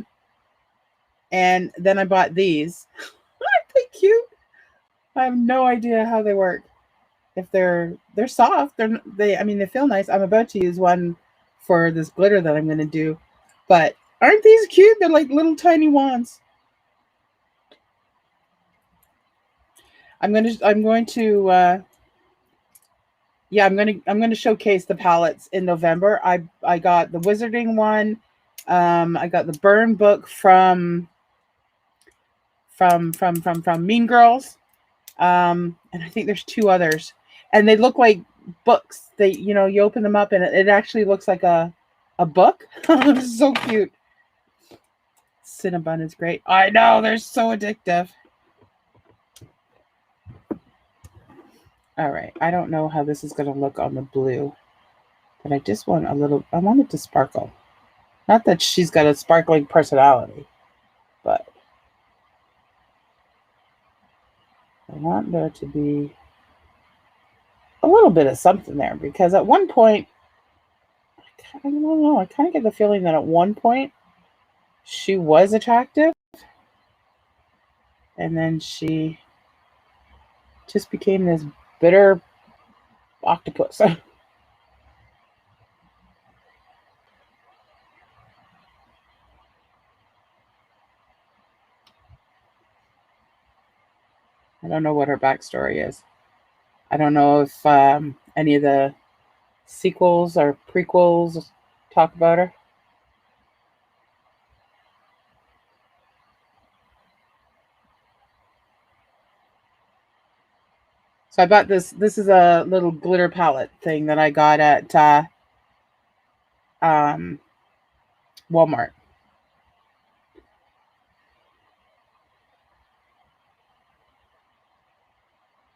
and then I bought these. Aren't they cute? I have no idea how they work. If they're soft, they feel nice. I'm about to use one for this glitter that I'm gonna do. But aren't these cute? They're like little tiny wands. I'm going to showcase the palettes in November. I got the Wizarding one. I got the Burn book from Mean Girls. And I think there's 2 others. And they look like books. They, you open them up and it actually looks like a book. So cute. Cinnabon is great. I know, they're so addictive. All right, I don't know how this is going to look on the blue, but I just want I want it to sparkle. Not that she's got a sparkling personality, but I want there to be a little bit of something there, because at one point, I don't know, I kind of get the feeling that at one point she was attractive, and then she just became this bitter octopus. I don't know what her backstory is. I don't know if any of the sequels or prequels talk about her. So I bought this. This is a little glitter palette thing that I got at Walmart.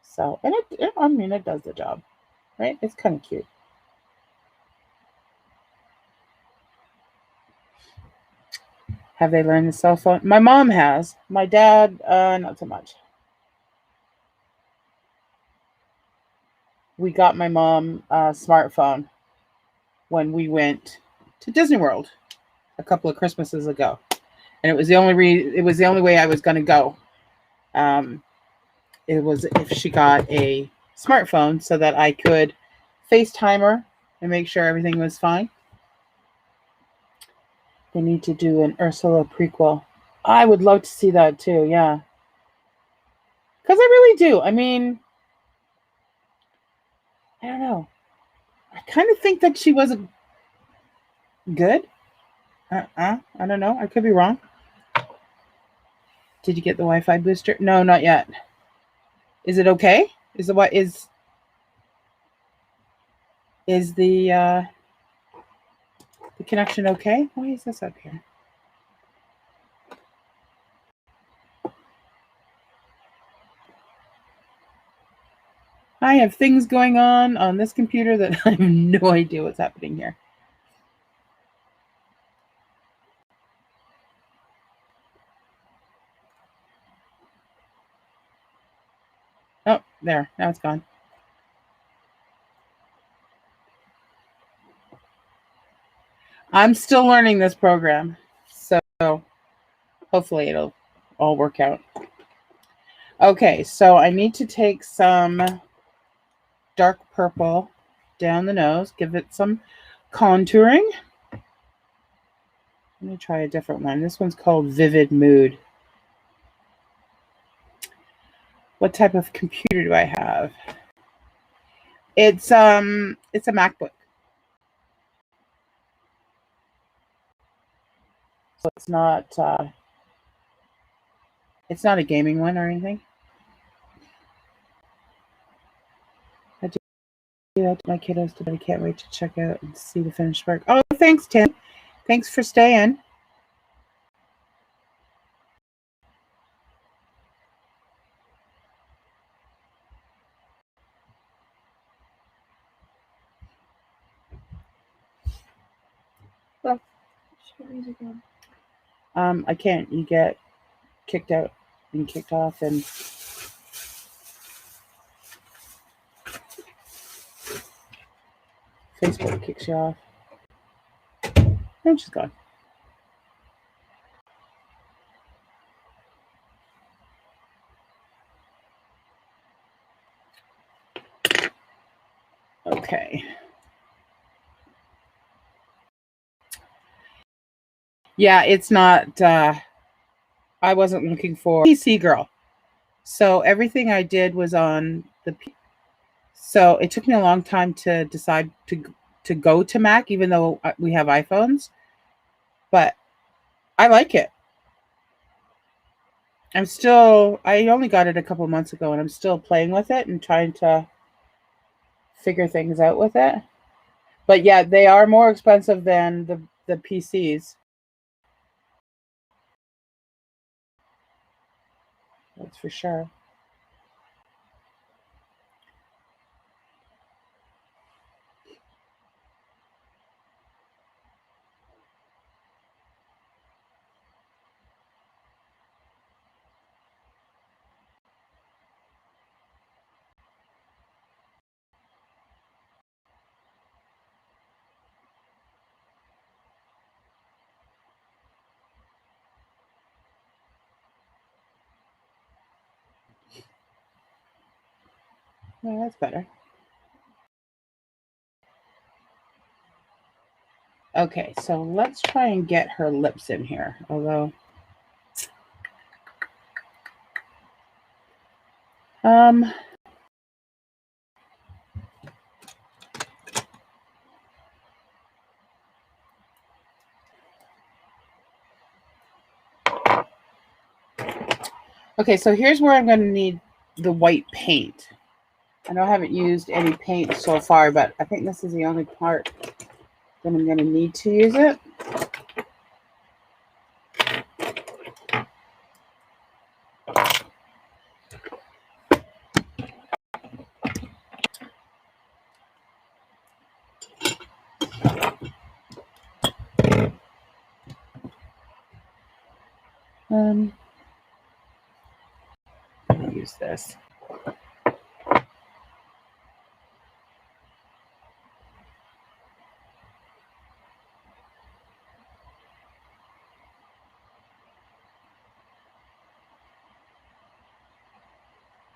So, and it does the job, right? It's kind of cute. Have they learned the cell phone? My mom has. My dad, not so much. We got my mom a smartphone when we went to Disney World a couple of Christmases ago, and it was the only way I was going to go. It was if she got a smartphone so that I could FaceTime her and make sure everything was fine. They need to do an Ursula prequel. I would love to see that too, yeah. Because I really do. I mean, I don't know. I kind of think that she wasn't good. I don't know. I could be wrong. Did you get the Wi-Fi booster? No, not yet. Is it okay? Is the what is the connection okay? Why is this up here? I have things going on this computer that I have no idea what's happening here. Oh, there. Now it's gone. I'm still learning this program, so hopefully it'll all work out. Okay, so I need to take some dark purple down the nose, give it some contouring. Let me try a different one. This one's called Vivid Mood. What type of computer do I have? It's a MacBook. So it's not a gaming one or anything. I do that to my kiddos, but I can't wait to check out and see the finished work. Oh, thanks, Tim. Thanks for staying. I can't. You get kicked out and kicked off, and Facebook kicks you off. And she's gone. Okay. Yeah, it's not. I wasn't looking for PC girl, so everything I did was on the. So it took me a long time to decide to go to Mac, even though we have iPhones. But I like it. I only got it a couple months ago, and I'm still playing with it and trying to figure things out with it. But yeah, they are more expensive than the PCs. That's for sure. Yeah, that's better. Okay, so let's try and get her lips in here. Although, okay, so here's where I'm going to need the white paint. I know I haven't used any paint so far, but I think this is the only part that I'm going to need to use it. I'm going to use this.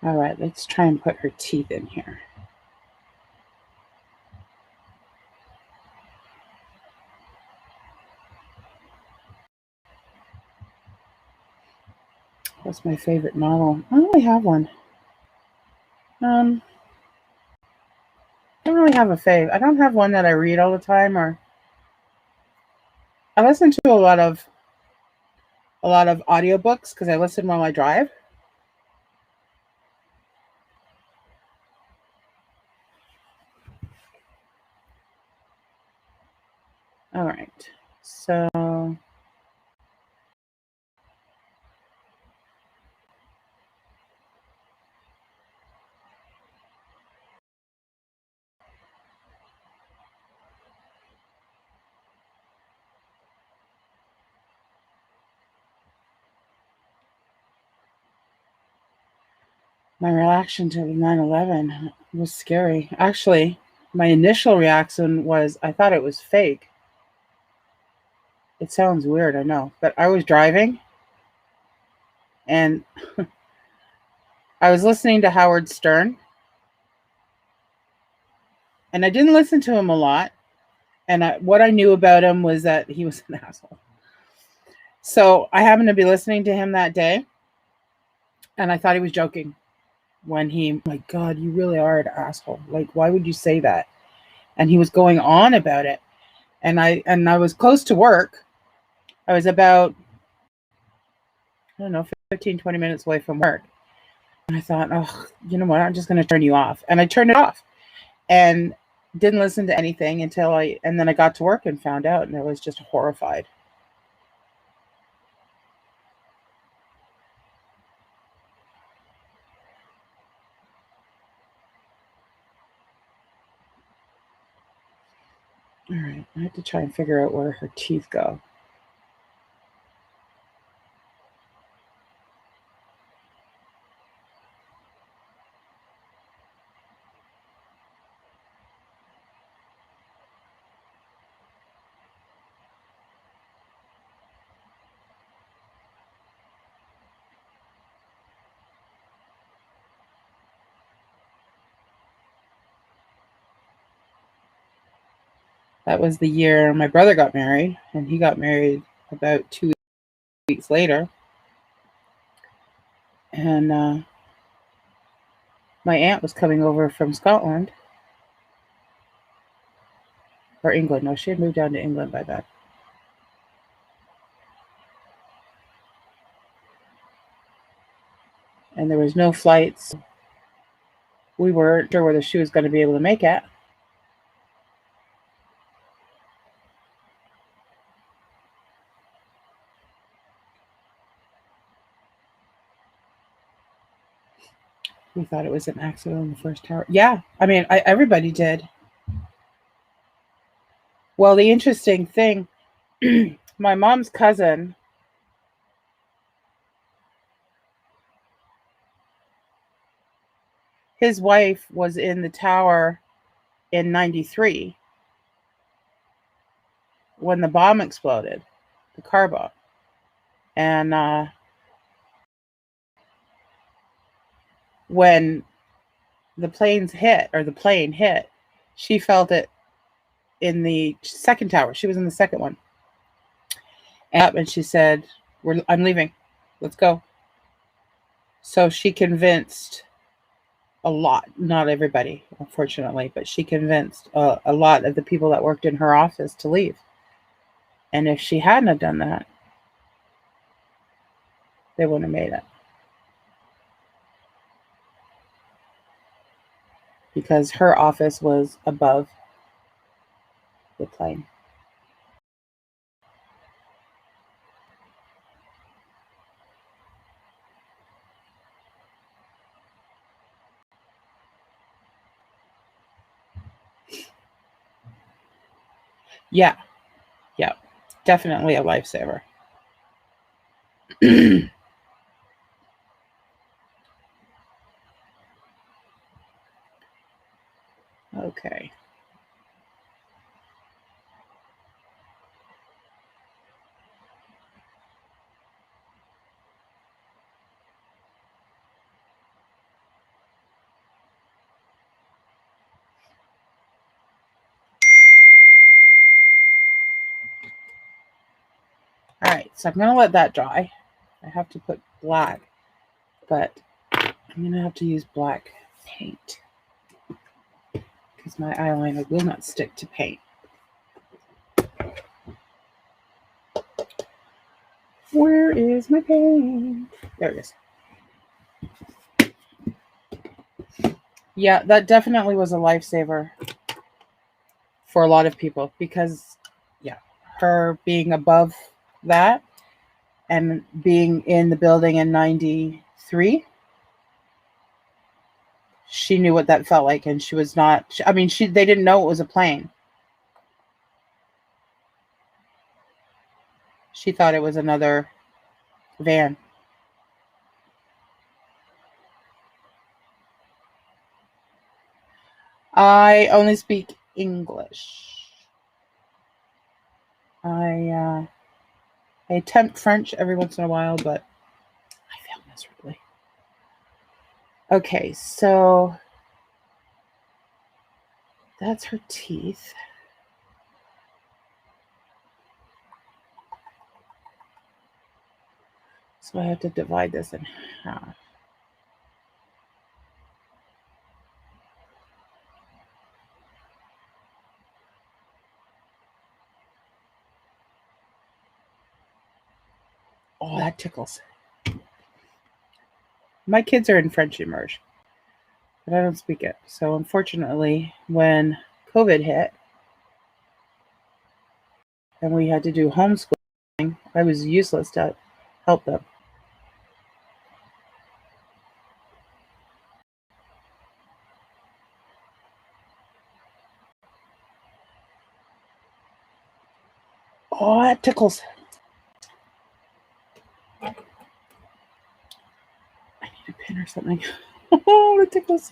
All right, let's try and put her teeth in here. What's my favorite novel? I don't really have one. I don't really have a fave. I don't have one that I read all the time, or I listen to a lot of audiobooks because I listen while I drive. All right. So my reaction to 9/11 was scary. Actually, my initial reaction was I thought it was fake. It sounds weird, I know, but I was driving and I was listening to Howard Stern, and I didn't listen to him a lot. And what I knew about him was that he was an asshole. So I happened to be listening to him that day, and I thought he was joking when he, my God, you really are an asshole. Like, why would you say that? And he was going on about it. And I was close to work. I was about, I don't know, 15, 20 minutes away from work. And I thought, oh, you know what? I'm just going to turn you off. And I turned it off and didn't listen to anything and then I got to work and found out, and I was just horrified. All right, I have to try and figure out where her teeth go. That was the year my brother got married, and he got married about 2 weeks later. And my aunt was coming over from Scotland or England. No, she had moved down to England by then. And there was no flights. We weren't sure whether she was going to be able to make it. We thought it was an accident on the first tower. Yeah, I mean, everybody did. Well, the interesting thing, my mom's cousin, his wife was in the tower in 93 when the bomb exploded, the car bomb. And when the plane hit, she felt it in the second tower. She was in the second one. And she said, I'm leaving. Let's go. So she convinced a lot, not everybody, unfortunately, but she convinced a lot of the people that worked in her office to leave. And if she hadn't have done that, they wouldn't have made it. Because her office was above the plane. Yeah. Yeah. Definitely a lifesaver. Okay. All right, so I'm going to let that dry. I have to put black. but I'm going to have to use black paint because my eyeliner will not stick to paint. Where is my paint? There it is. Yeah, that definitely was a lifesaver for a lot of people because, yeah, her being above that and being in the building in 93, she knew what that felt like, and she was not, I mean, they didn't know it was a plane. She thought it was another van. I only speak English. I attempt French every once in a while, but I fail miserably. Okay, so that's her teeth. So I have to divide this in half. Oh, that tickles. My kids are in French immersion, but I don't speak it. So unfortunately, when COVID hit and we had to do homeschooling, I was useless to help them. Oh, that tickles. I need a pin or something. Oh, it tickles.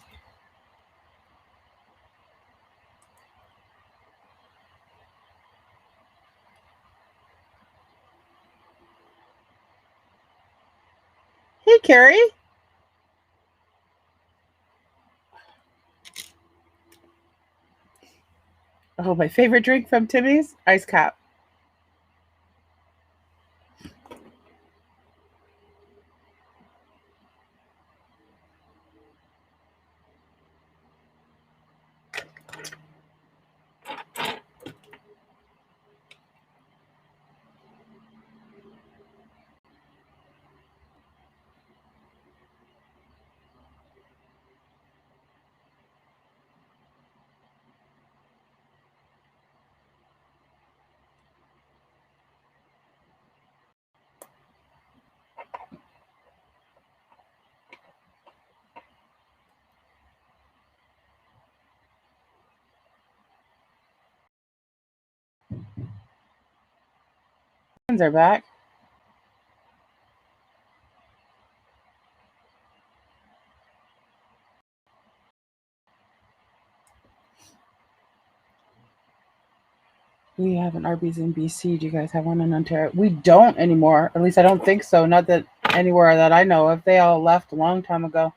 Hey, Carrie. Oh, my favorite drink from Timmy's? Ice Cap. Friends are back. We have an Arby's in BC. Do you guys have one in Ontario? We don't anymore. At least I don't think so. Not that anywhere that I know of. They all left a long time ago.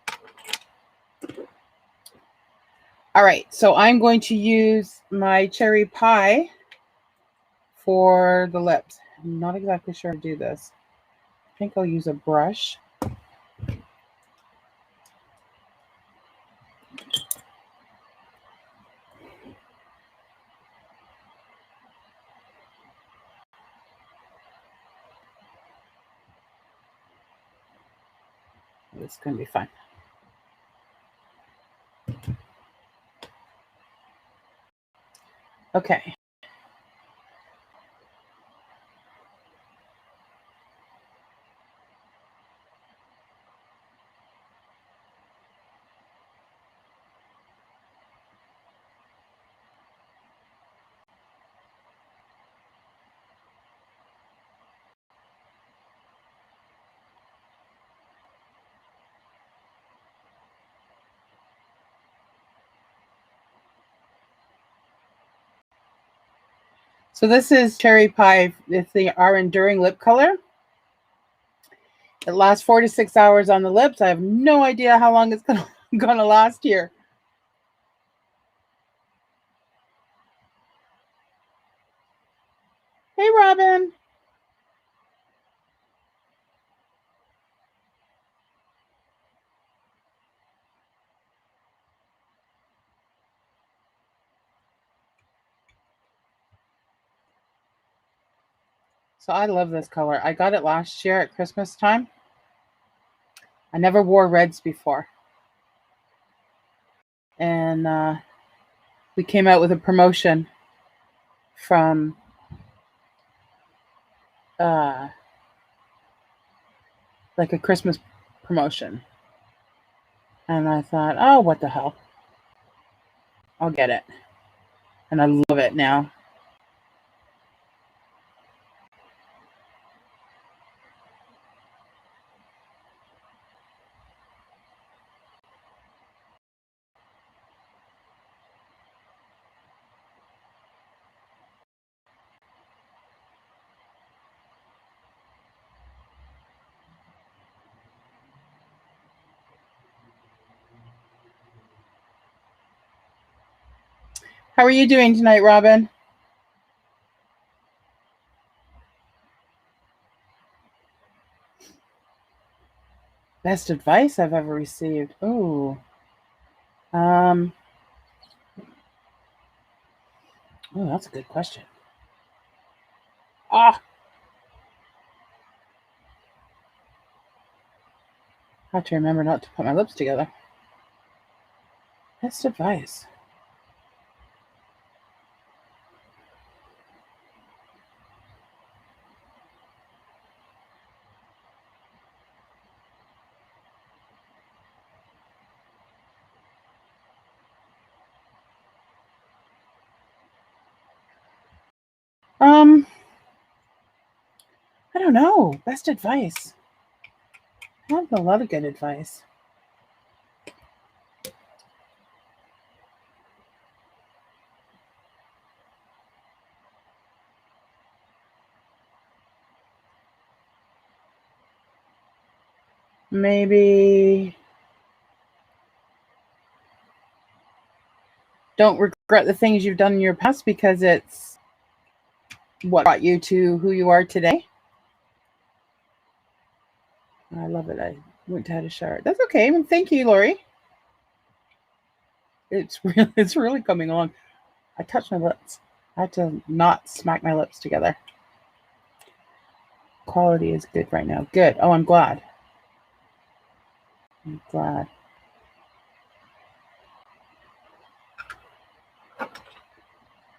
All right. So I'm going to use my cherry pie for the lips. I'm not exactly sure how to do this. I think I'll use a brush. It's going to be fun. Okay. So this is cherry pie. It's our enduring lip color. It lasts 4 to 6 hours on the lips. I have no idea how long it's gonna last here. Hey, Robin. So I love this color. I got it last year at Christmas time. I never wore reds before. And we came out with a promotion from like a Christmas promotion. And I thought, oh, what the hell? I'll get it. And I love it now. How are you doing tonight, Robin? Best advice I've ever received. Oh, that's a good question. I have to remember not to put my lips together. Best advice. I don't know. Best advice. I have a lot of good advice. Maybe don't regret the things you've done in your past because it's what brought you to who you are today. I love it. I went to have a shower. That's okay. Thank you, Lori. It's really coming along. I touched my lips. I had to not smack my lips together. Quality is good right now. Good. Oh, I'm glad. I'm glad.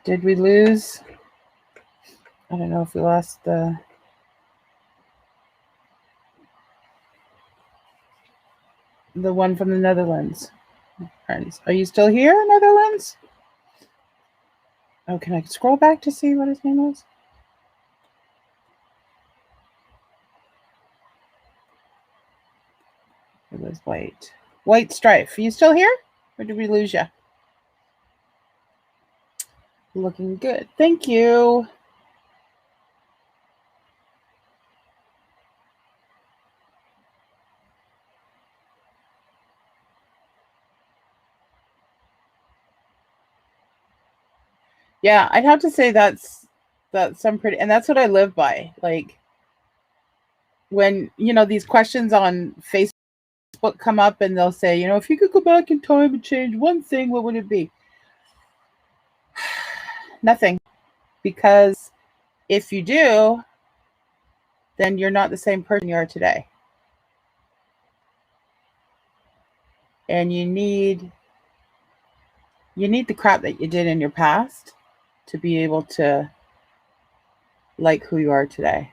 Did we lose? I don't know if we lost the one from the Netherlands. Friends, are you still here, Netherlands? Oh, can I scroll back to see what his name was? It was White Strife. Are you still here? Or did we lose you? Looking good. Thank you. Yeah, I'd have to say that's some pretty, and that's what I live by. Like when, these questions on Facebook come up and they'll say, if you could go back in time and change one thing, what would it be? Nothing. Because if you do, then you're not the same person you are today. And you need the crap that you did in your past to be able to like who you are today.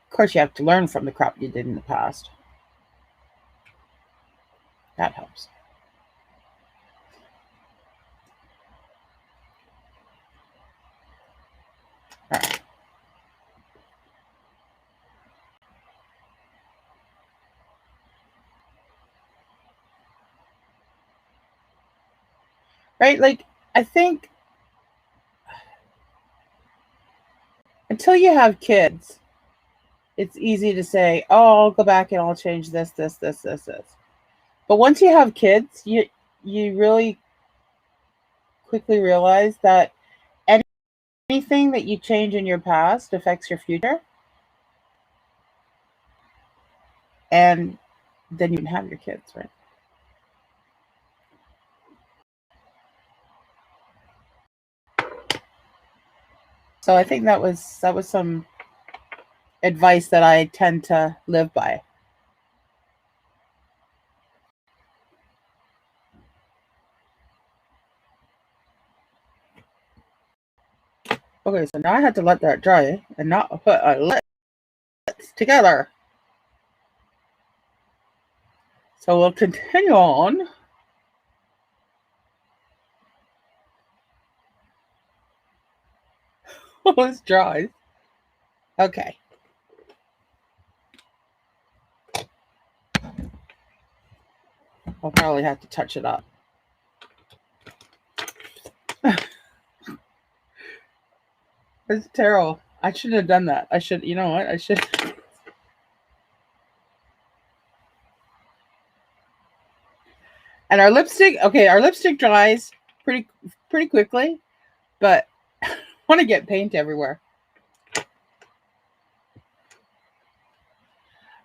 Of course, you have to learn from the crap you did in the past. That helps. All right. Right? Like, I think until you have kids, it's easy to say, oh, I'll go back and I'll change this. But once you have kids, you really quickly realize that anything that you change in your past affects your future. And then you can have your kids, right? So I think that was some advice that I tend to live by. Okay, so now I had to let that dry and not put our lips together. So we'll continue on. While this dries. Okay. I'll probably have to touch it up. It's terrible. I shouldn't have done that. You know what? I should. And our lipstick dries pretty quickly, but I want to get paint everywhere.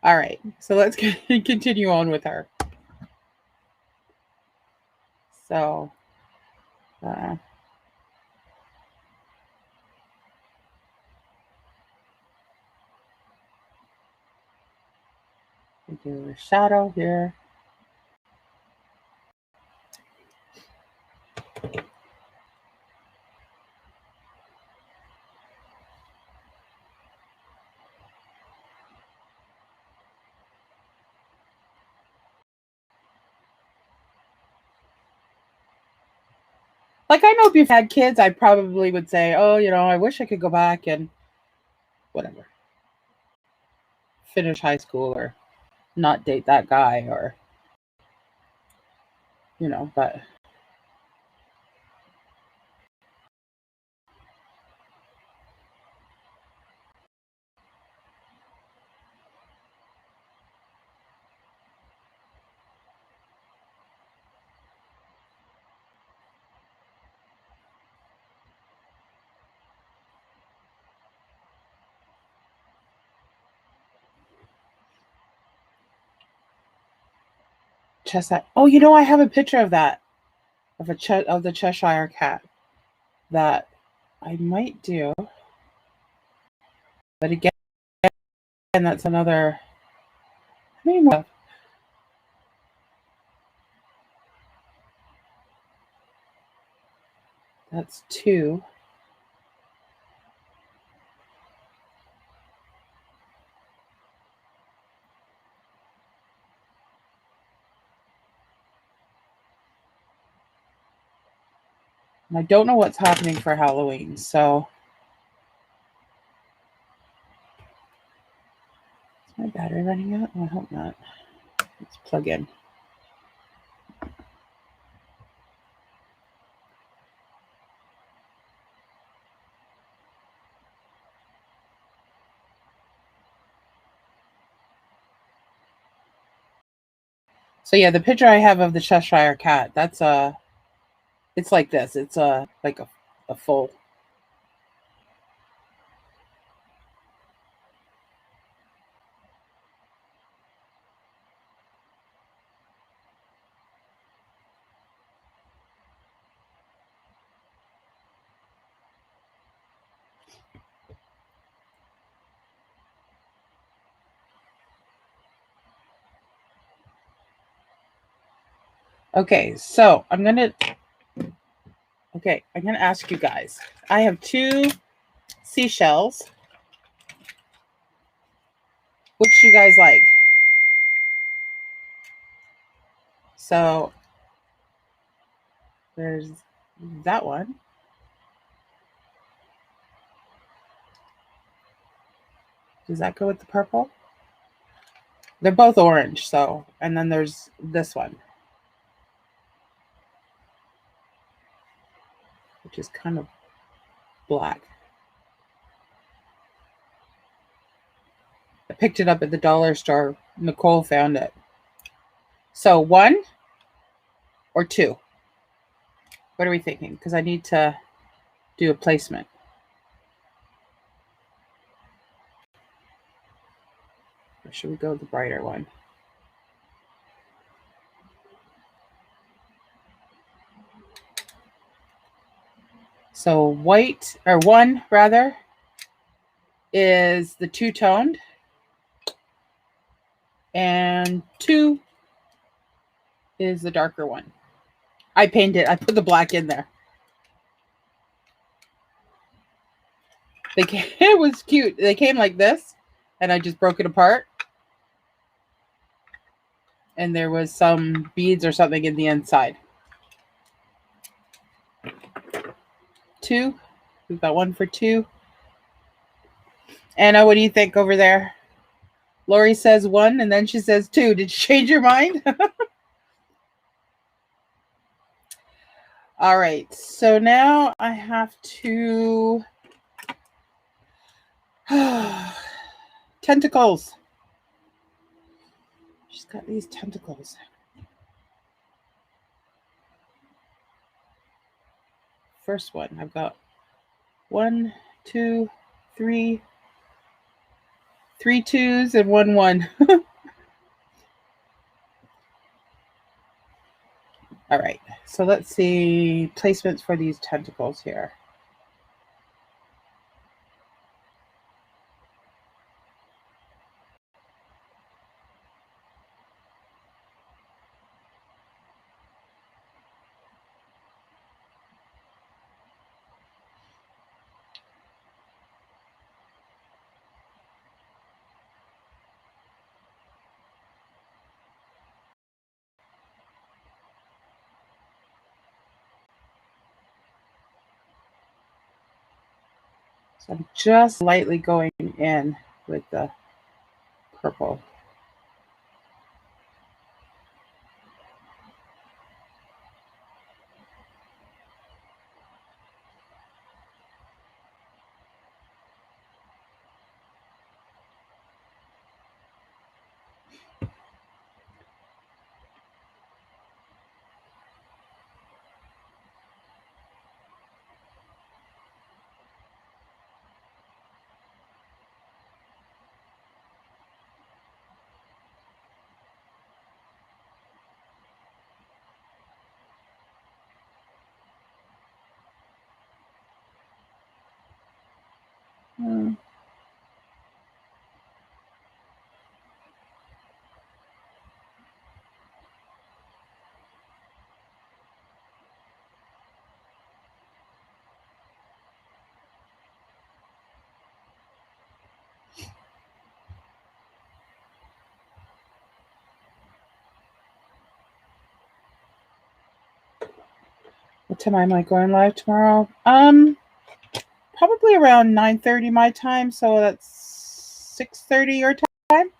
All right, so let's continue on with her. So, we do a shadow here. Like, I know if you've had kids, I probably would say, oh, I wish I could go back and whatever, finish high school or not date that guy or, but. Cheshire. Oh, I have a picture of that, of the Cheshire cat that I might do. But again, that's another. That's 2. And I don't know what's happening for Halloween, so. Is my battery running out? Oh, I hope not. Let's plug in. So yeah, the picture I have of the Cheshire cat, that's it's like this. It's like a full. Okay, so I'm gonna ask you guys. I have 2 seashells. Which do you guys like? So there's that one. Does that go with the purple? They're both orange, so, and then there's this one, which is kind of black. I picked it up at the dollar store. Nicole found it. So 1 or 2? What are we thinking? Because I need to do a placement. Or should we go with the brighter one? So white, or one rather, is the two-toned, and two is the darker one. I painted, I put the black in there. It was cute. They came like this, and I just broke it apart. And there was some beads or something in the inside. Two. We've got one for two. Anna, what do you think over there? Lori says one, and then she says two. Did you change your mind? All right. So now I have to... tentacles. She's got these tentacles. First one, I've got 1, 2, 3, 3 twos and 1 1. All right, so let's see placements for these tentacles here. So I'm just lightly going in with the purple. What time am I going live tomorrow? Probably around 9:30 my time, so that's 6:30 your time.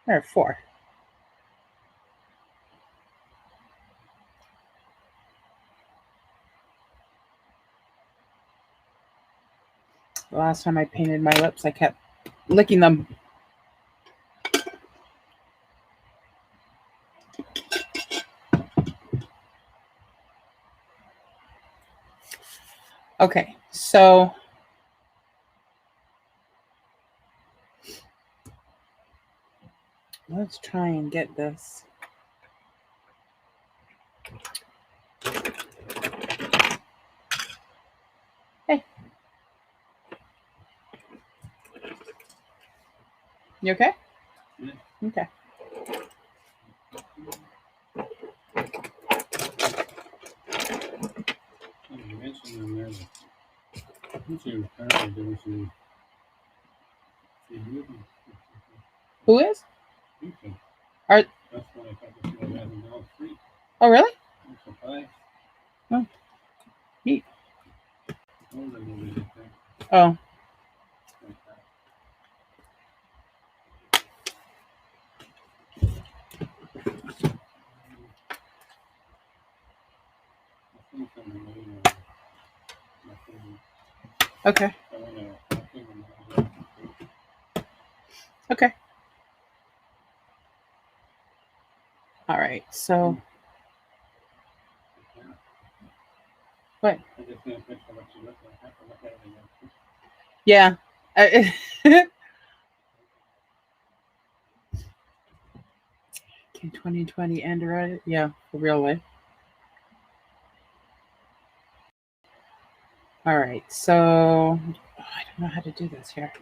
Or 4. The last time I painted my lips, I kept licking them. Okay, so Let's try and get this. Hey. You okay? Yeah. Okay. You mentioned in there that you apparently doing some moving. Who is? YouTube. Are That's why I thought this was $11 free. Oh, really? I'm surprised. Oh, neat. Older movies, I think. Oh, Like that. I think I'm gonna leave my phone. okay. I think I'm gonna Okay. All right. So, what? I just need a picture of what you look like. I have to look at it again. Yeah. Okay, 2020 Android. Yeah, for real life. All right. So, I don't know how to do this here.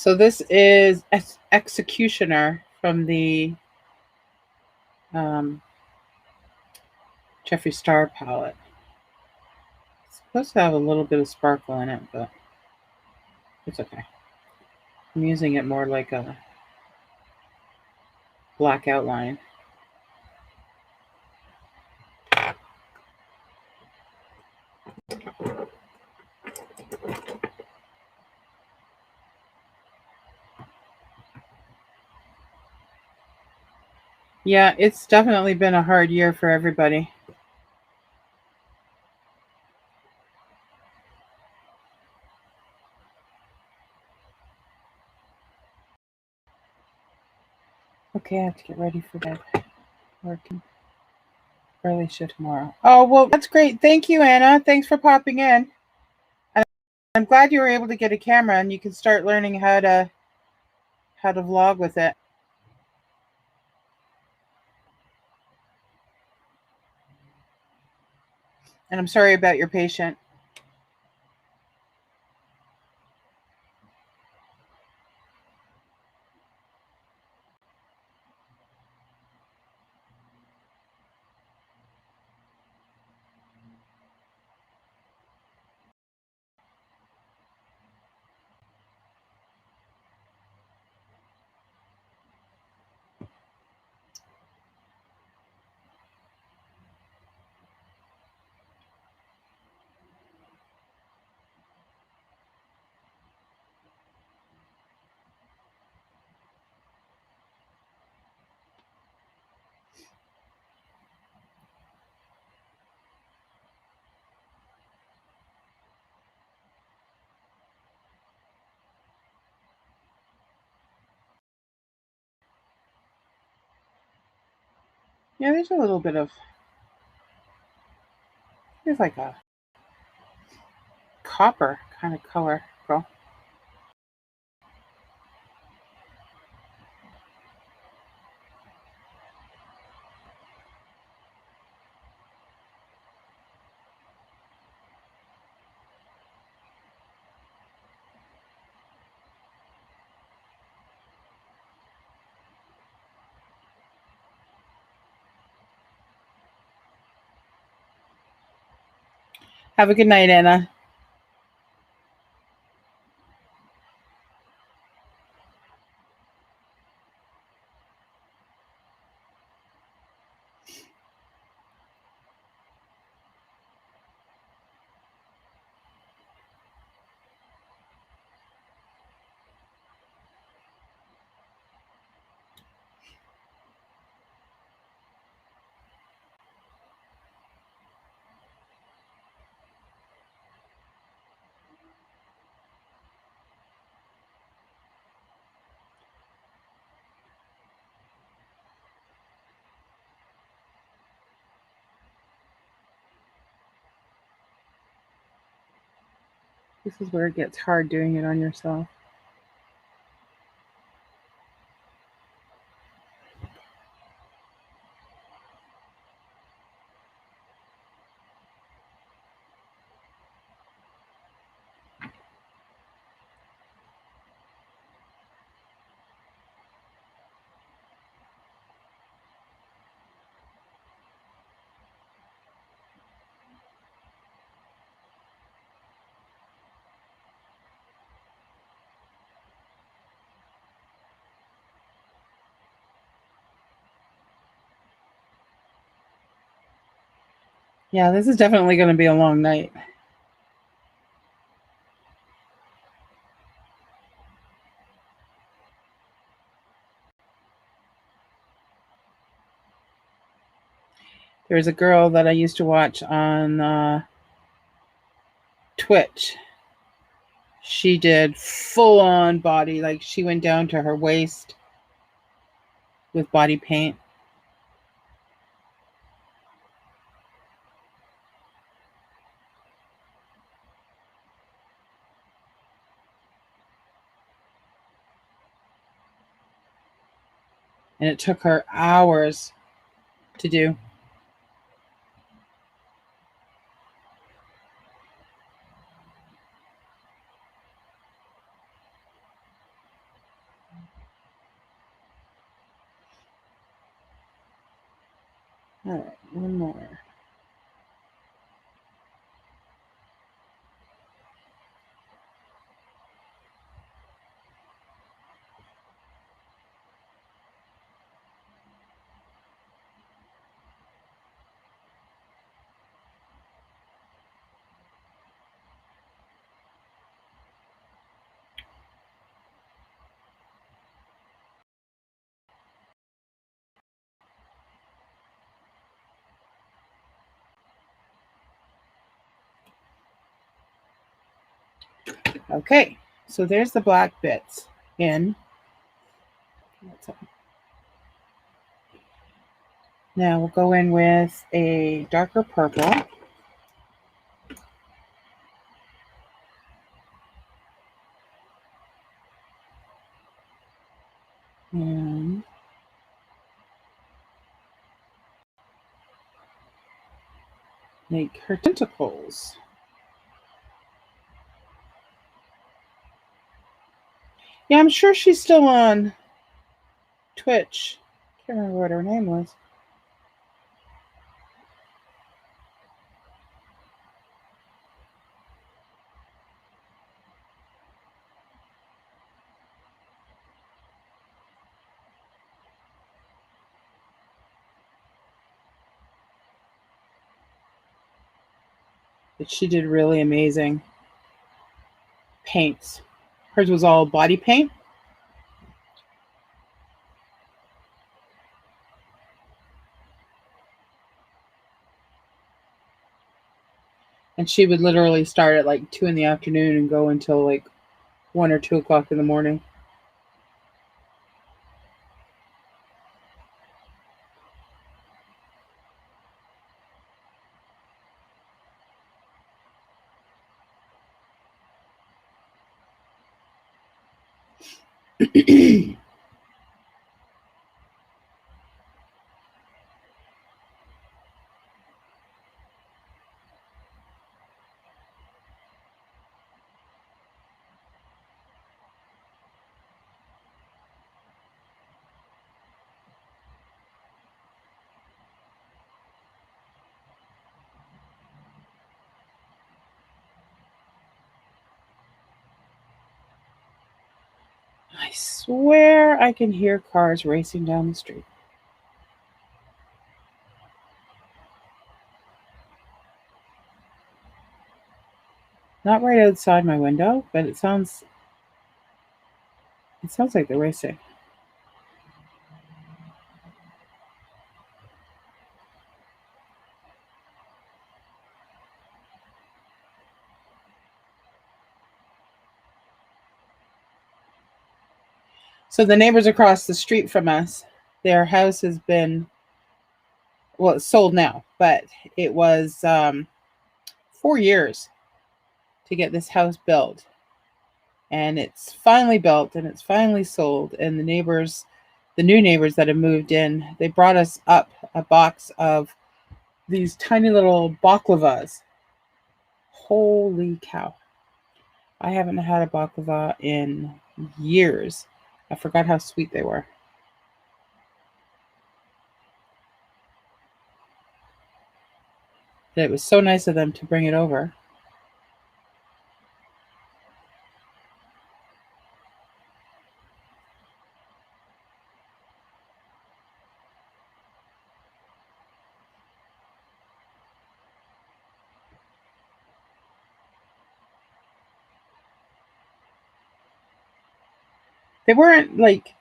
So this is Executioner from the um, Jeffree Star palette. It's supposed to have a little bit of sparkle in it, but it's okay. I'm using it more like a black outline. Yeah, it's definitely been a hard year for everybody. Okay, I have to get ready for bed. Working early shift tomorrow. Oh, well, that's great. Thank you, Anna. Thanks for popping in. And I'm glad you were able to get a camera and you can start learning how to vlog with it. And I'm sorry about your patient. Yeah, there's a little bit of, there's like a copper kind of color, girl. Have a good night, Anna. This is where it gets hard doing it on yourself. Yeah, this is definitely going to be a long night. There's a girl that I used to watch on Twitch. She did full on body, like she went down to her waist with body paint. And it took her hours to do. All right, one more. Okay, so there's the black bits in. Now we'll go in with a darker purple. And make her tentacles. Yeah, I'm sure she's still on Twitch. Can't remember what her name was. But she did really amazing paints. Hers was all body paint. And she would literally start at like 2 in the afternoon and go until like 1 or 2 o'clock in the morning. I swear I can hear cars racing down the street. Not right outside my window, but it sounds like they're racing. So the neighbors across the street from us, their house has been, well, it's sold now, but it was 4 years to get this house built. And it's finally built and it's finally sold. And the new neighbors that have moved in, they brought us up a box of these tiny little baklavas. Holy cow. I haven't had a baklava in years. I forgot how sweet they were. It was so nice of them to bring it over. They weren't like,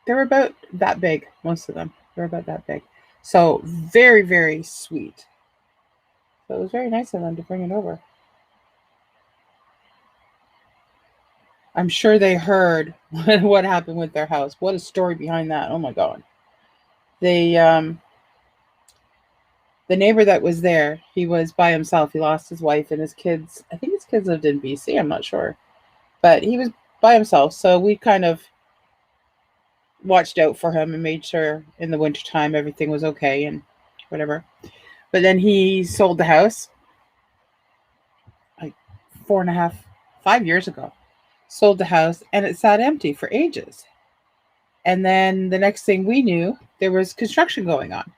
they were about that big, most of them. They were about that big. So very, very sweet. So it was very nice of them to bring it over. I'm sure they heard what happened with their house. What a story behind that. Oh my God. The neighbor that was there, he was by himself. He lost his wife and his kids. I think his kids lived in BC. I'm not sure. But he was by himself. So we kind of watched out for him and made sure in the wintertime everything was okay and whatever. But then he sold the house like 5 years ago. Sold the house and it sat empty for ages. And then the next thing we knew, there was construction going on.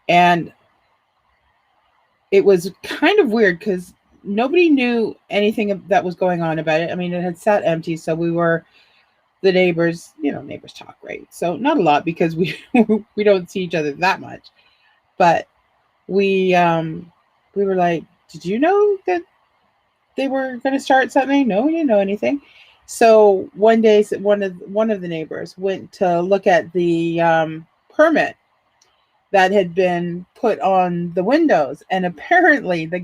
And it was kind of weird because nobody knew anything that was going on about it. I mean, it had sat empty. So we were the neighbors, neighbors talk, right? So not a lot because we we don't see each other that much. But we were like, did you know that they were going to start something? No, we didn't know anything. So one day, one of the neighbors went to look at the permit that had been put on the windows, and apparently the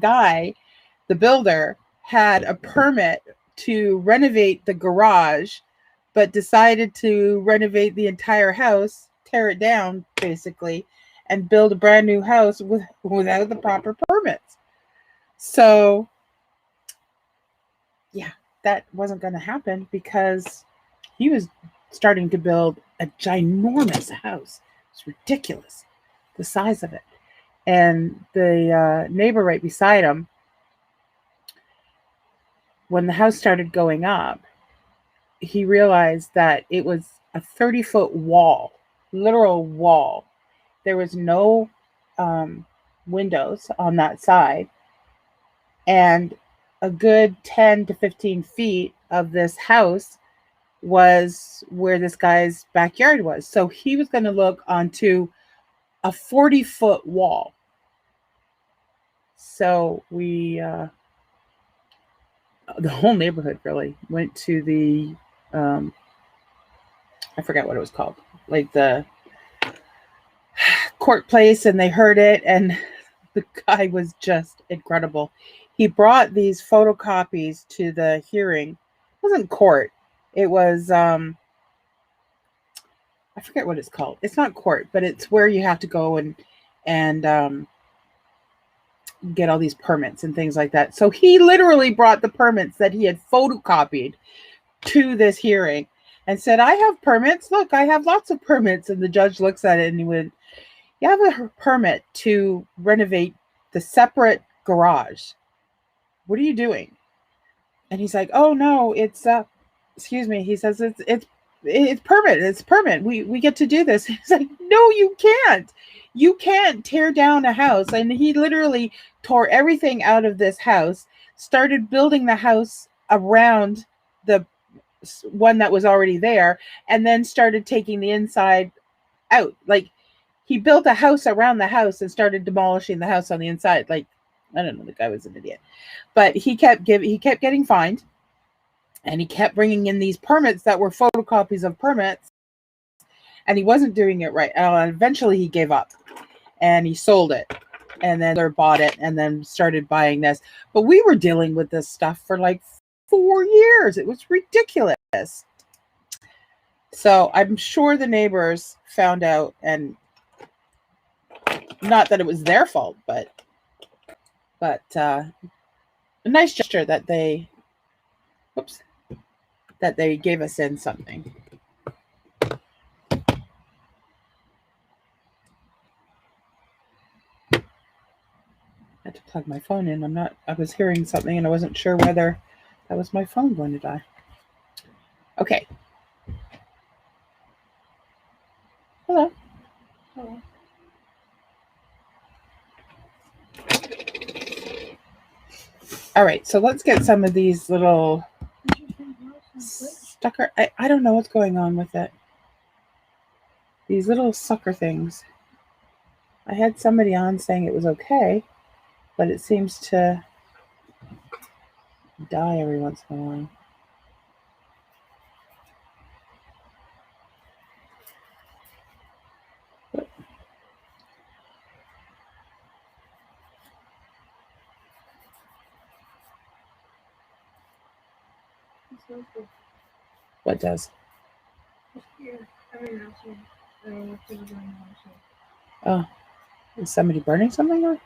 builder, had a permit to renovate the garage, but decided to renovate the entire house, tear it down basically, and build a brand new house without the proper permits. So yeah, that wasn't going to happen because he was starting to build a ginormous house. It's ridiculous, the size of it. And the neighbor right beside him, when the house started going up, he realized that it was a 30-foot wall, literal wall. There was no windows on that side. And a good 10 to 15 feet of this house was where this guy's backyard was. So he was going to look onto a 40-foot wall. So we, the whole neighborhood really went to the, I forgot what it was called, like the court place, and they heard it, and the guy was just incredible. He brought these photocopies to the hearing. It wasn't court. It was, I forget what it's called. It's not court, but it's where you have to go and get all these permits and things like that. So he literally brought the permits that he had photocopied to this hearing and said, I have permits. Look, I have lots of permits. And the judge looks at it and he went, you have a permit to renovate the separate garage. What are you doing? And he's like, oh no, it's excuse me. He says it's permit. It's permit. We get to do this. He's like, no, you can't. You can't tear down a house. And he literally tore everything out of this house, started building the house around the one that was already there, and then started taking the inside out. Like, he built a house around the house and started demolishing the house on the inside. Like, I don't know, the guy was an idiot. But he kept getting fined, and he kept bringing in these permits that were photocopies of permits, and he wasn't doing it right. And eventually he gave up and he sold it, and then they bought it and then started buying this. But we were dealing with this stuff for like 4 years. It was ridiculous. So I'm sure the neighbors found out, and not that it was their fault, but a nice gesture that they, oops, that they gave us in something. I had to plug my phone in. I was hearing something and I wasn't sure whether that was my phone going to die. Okay. Hello. Oh, All right, so let's get some of these little interesting house. sucker. I don't know what's going on with it. These little sucker things. I had somebody on saying it was okay, but it seems to die every once in a while. What does? Oh, is somebody burning something or?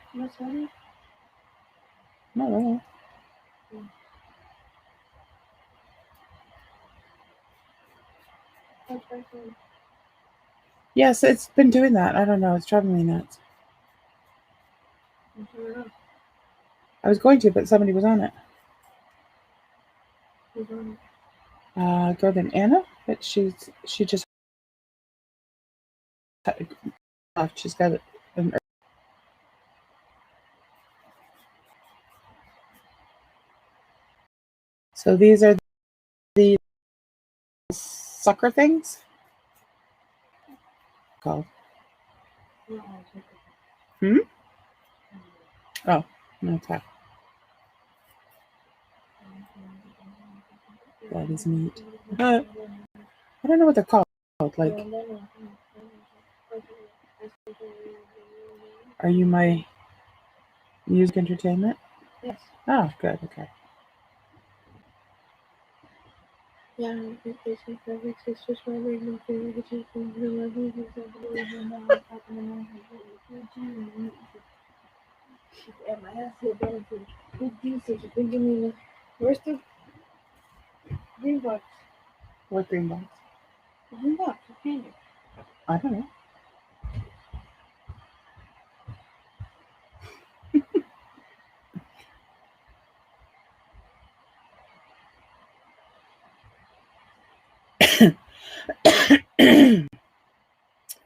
No. Yes, it's been doing that. I don't know. It's driving me nuts. I was going to, but somebody was on it. A girl named Anna, but she just left. She's got an. So these are the sucker things called. Oh, okay. That is neat. I don't know what they're called. Like, are you my music entertainment? Yes. Oh, good. Okay. Yeah, it's perfect. It's just my regular favorite. It's just from the level and my ass here better for good usage. They give me the where's the green box? What green box? The green box, the candy. I don't know.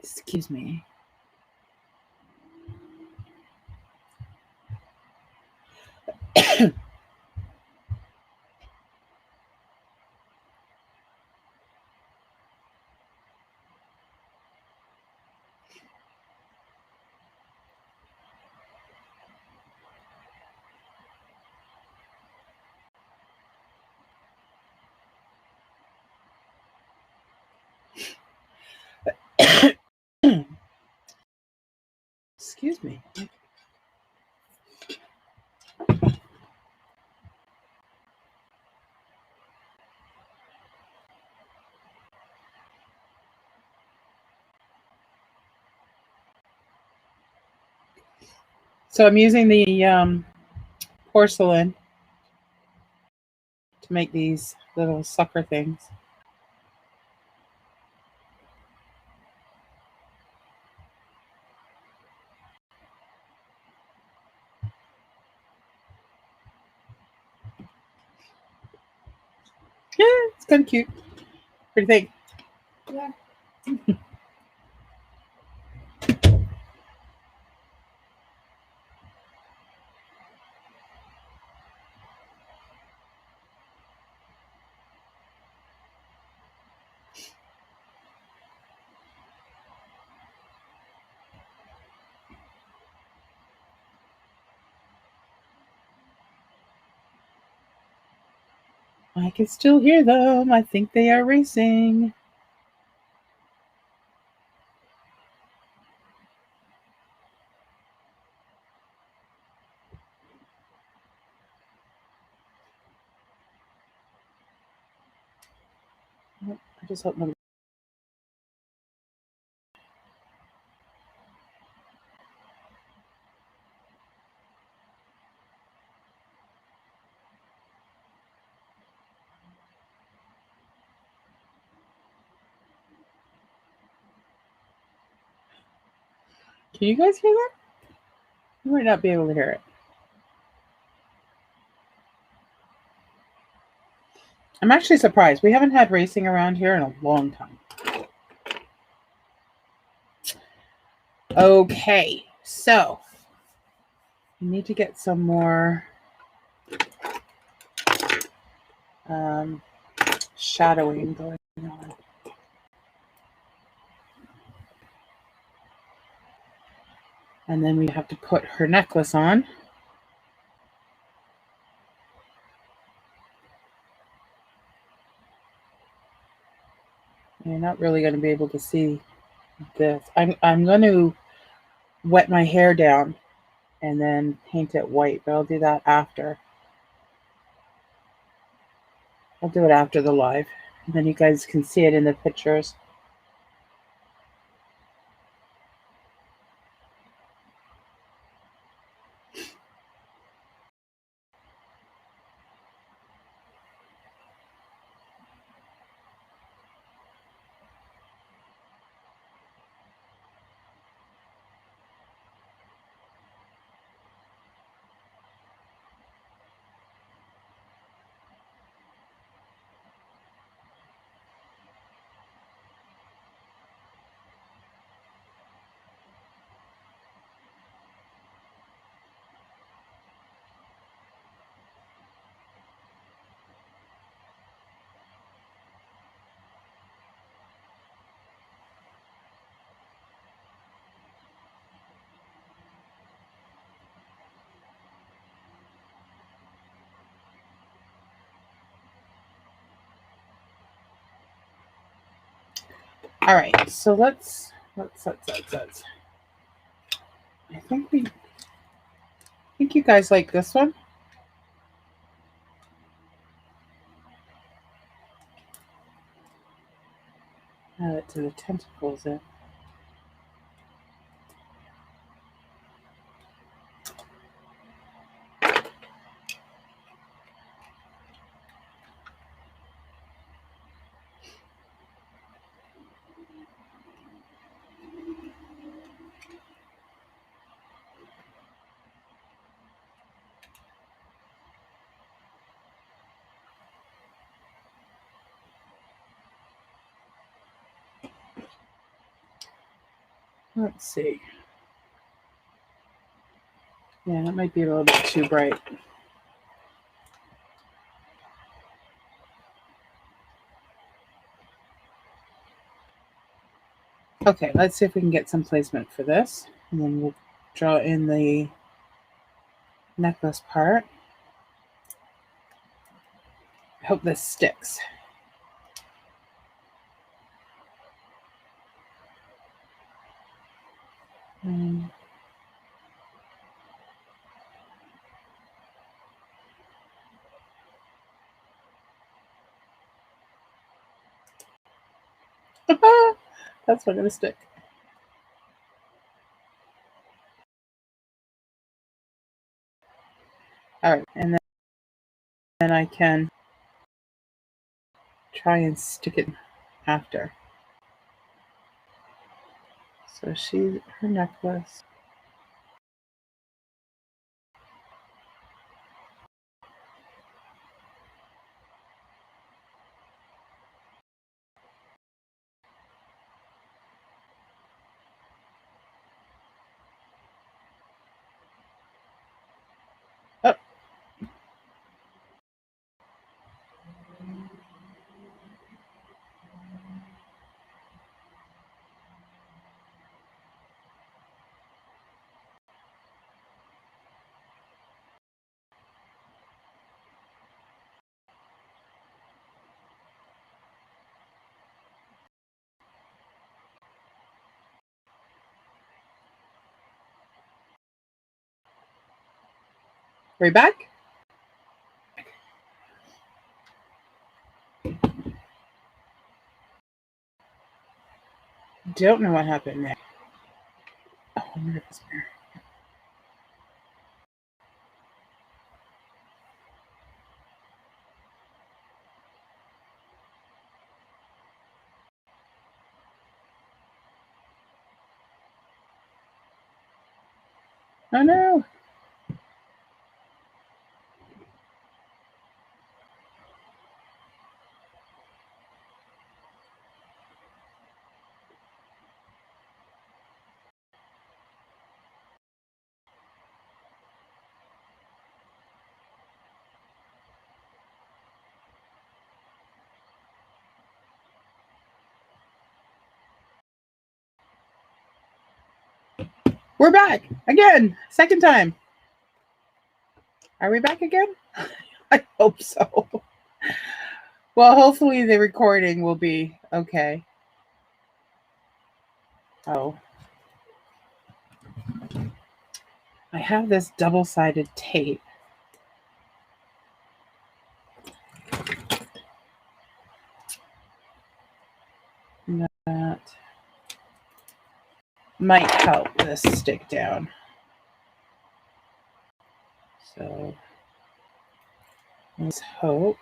Excuse me. Excuse me. So I'm using the porcelain to make these little sucker things. Yeah, it's kind of cute. What do you think? Yeah. I can still hear them. I think they are racing. I just hope nobody. Can you guys hear that? You might not be able to hear it. I'm actually surprised. We haven't had racing around here in a long time. Okay, so we need to get some more shadowing going on. And then we have to put her necklace on. You're not really going to be able to see this. I'm going to wet my hair down and then paint it white, but I'll do that after. I'll do it after the live. And then you guys can see it in the pictures. All right, so let's. I think you guys like this one. Add it to the tentacles there. Let's see. Yeah, that might be a little bit too bright. Okay, let's see if we can get some placement for this. And then we'll draw in the necklace part. I hope this sticks. That's not going to stick. All right, and then I can try and stick it after. So her necklace. Oh. Are we back? Don't know what happened there. Oh, I wonder if it's there. Oh no. We're back again. Second time. Are we back again? I hope so. Well, hopefully the recording will be okay. Oh. I have this double-sided tape. That might help this stick down. So let's hope.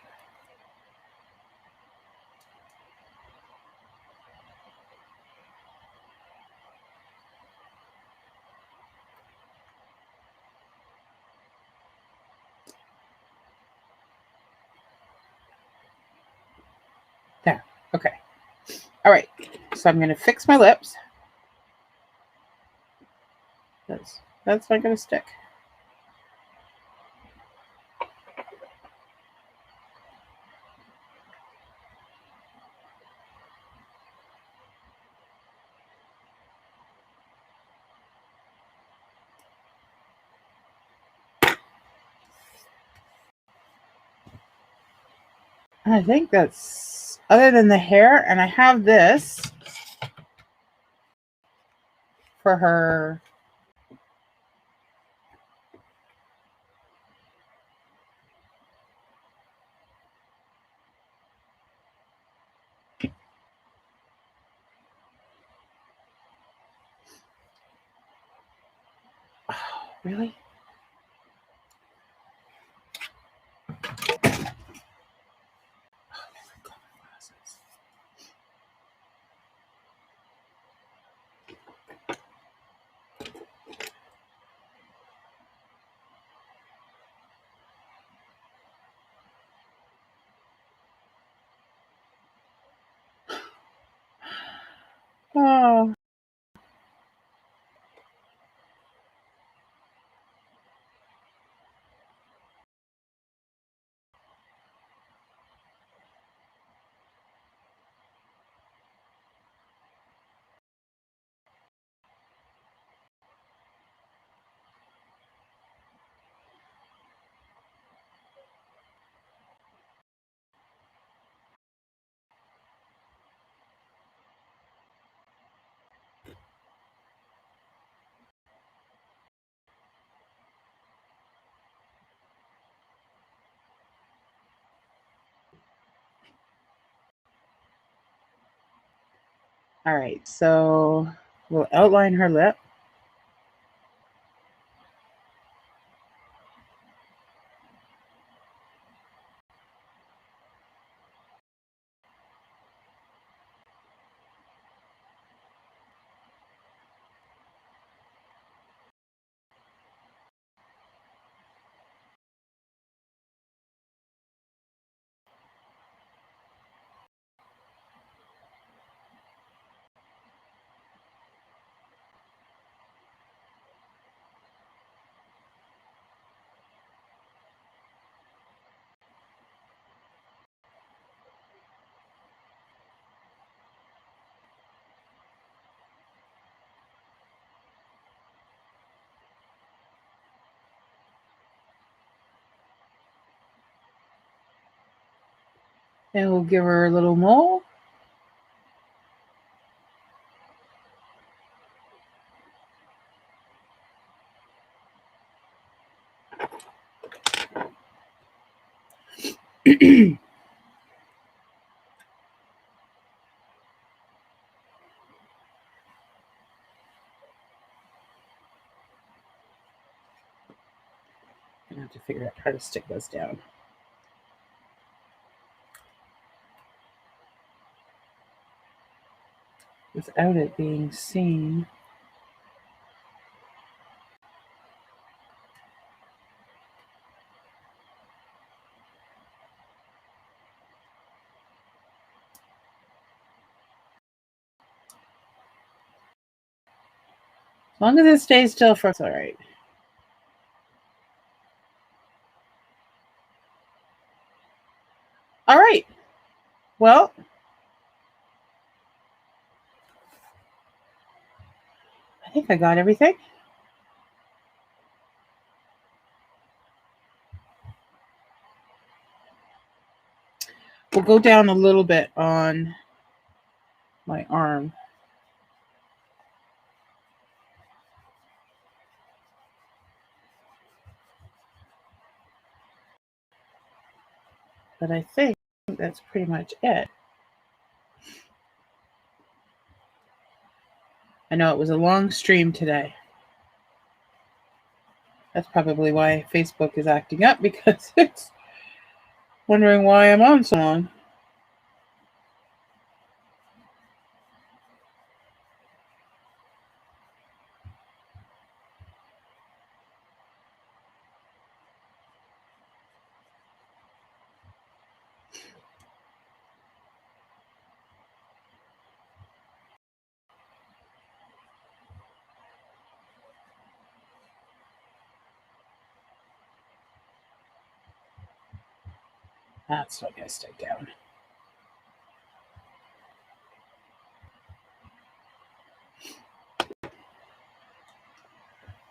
There. Okay. All right. So I'm going to fix my lips. That's not going to stick. I think that's other than the hair, and I have this for her. Oh, really? Oh. All right, so we'll outline her lip. And we'll give her a little mole. I have to figure out how to stick those down without it being seen. long as it stays still for, it's all right. All right. Well, I think I got everything. We'll go down a little bit on my arm. But I think that's pretty much it. I know it was a long stream today. That's probably why Facebook is acting up, because it's wondering why I'm on so long. That's what I gotta stay down.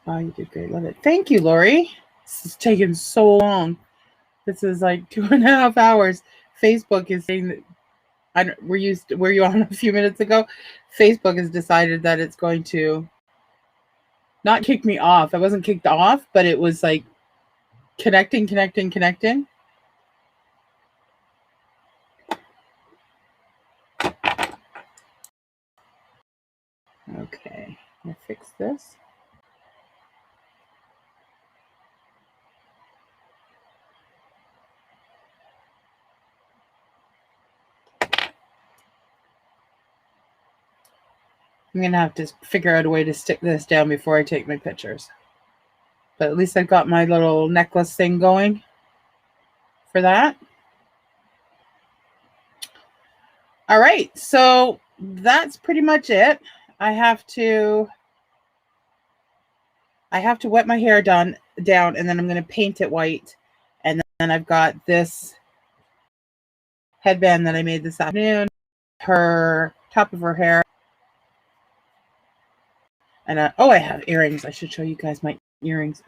Oh, you did great. Love it. Thank you, Lori. This is taking so long. This is like 2.5 hours. Facebook is saying that were you on a few minutes ago? Facebook has decided that it's going to not kick me off. I wasn't kicked off, but it was like connecting. Okay, I'll fix this. I'm going to have to figure out a way to stick this down before I take my pictures. But at least I've got my little necklace thing going for that. All right, so that's pretty much it. I have to wet my hair down, and then I'm going to paint it white. And then I've got this headband that I made this afternoon, her top of her hair. And I have earrings. I should show you guys my earrings.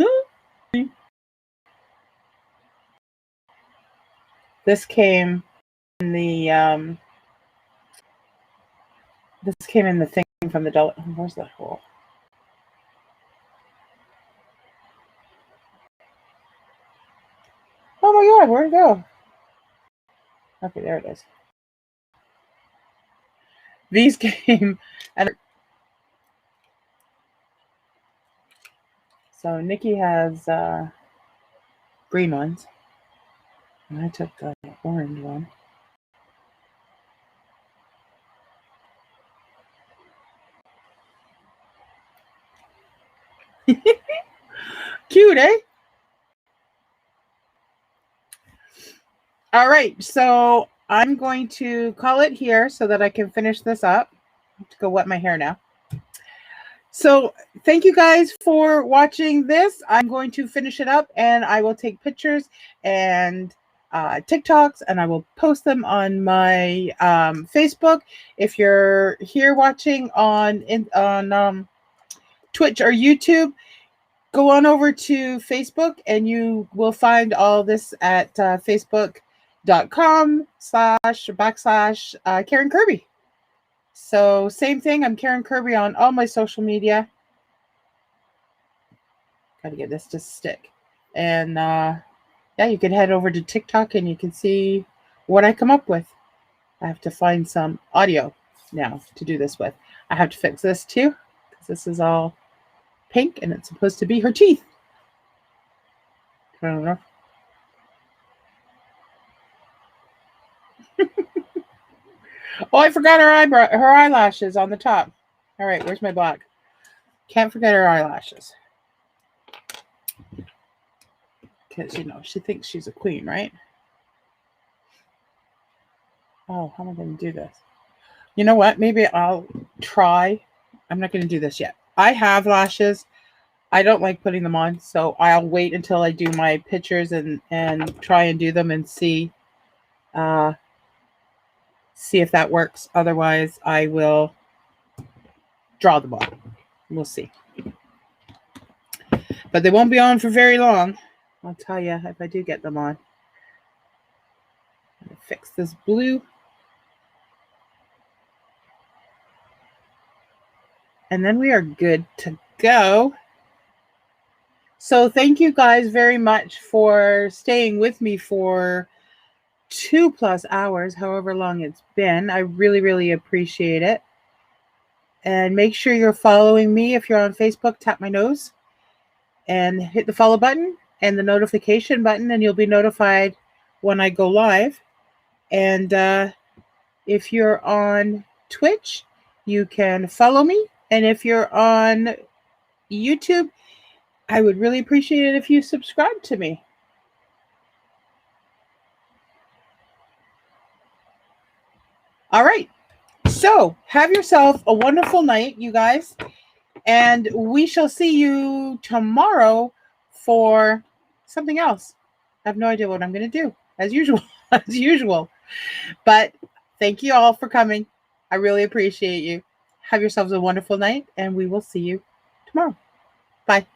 This came in the thing from the dollar. Where's that hole? Oh my God, where'd it go? Okay, there it is. These came, and so Nikki has green ones, and I took the orange one. Cute, eh? All right, so I'm going to call it here so that I can finish this up. I have to go wet my hair now. So thank you guys for watching this. I'm going to finish it up, and I will take pictures and TikToks, and I will post them on my Facebook. If you're here watching on Twitch or YouTube, go on over to Facebook, and you will find all this at facebook.com//Karen Kirby. So same thing. I'm Karen Kirby on all my social media. Got to get this to stick. And yeah, you can head over to TikTok and you can see what I come up with. I have to find some audio now to do this with. I have to fix this too, because this is all pink and it's supposed to be her teeth. I don't know. Oh, I forgot her eyelashes on the top. All right, where's my black? Can't forget her eyelashes. Because, you know, she thinks she's a queen, right? Oh, how am I going to do this? You know what? Maybe I'll try. I'm not going to do this yet. I have lashes. I don't like putting them on, so I'll wait until I do my pictures and try and do them and see if that works. Otherwise, I will draw them on. We'll see. But they won't be on for very long. I'll tell you if I do get them on. I'm gonna fix this blue. And then we are good to go. So thank you guys very much for staying with me for 2+ hours, however long it's been. I really, really appreciate it. And make sure you're following me. If you're on Facebook, tap my nose and hit the follow button and the notification button, and you'll be notified when I go live. And if you're on Twitch, you can follow me. And if you're on YouTube, I would really appreciate it if you subscribe to me. All right. So have yourself a wonderful night, you guys. And we shall see you tomorrow for something else. I have no idea what I'm going to do, as usual. But thank you all for coming. I really appreciate you. Have yourselves a wonderful night, and we will see you tomorrow. Bye.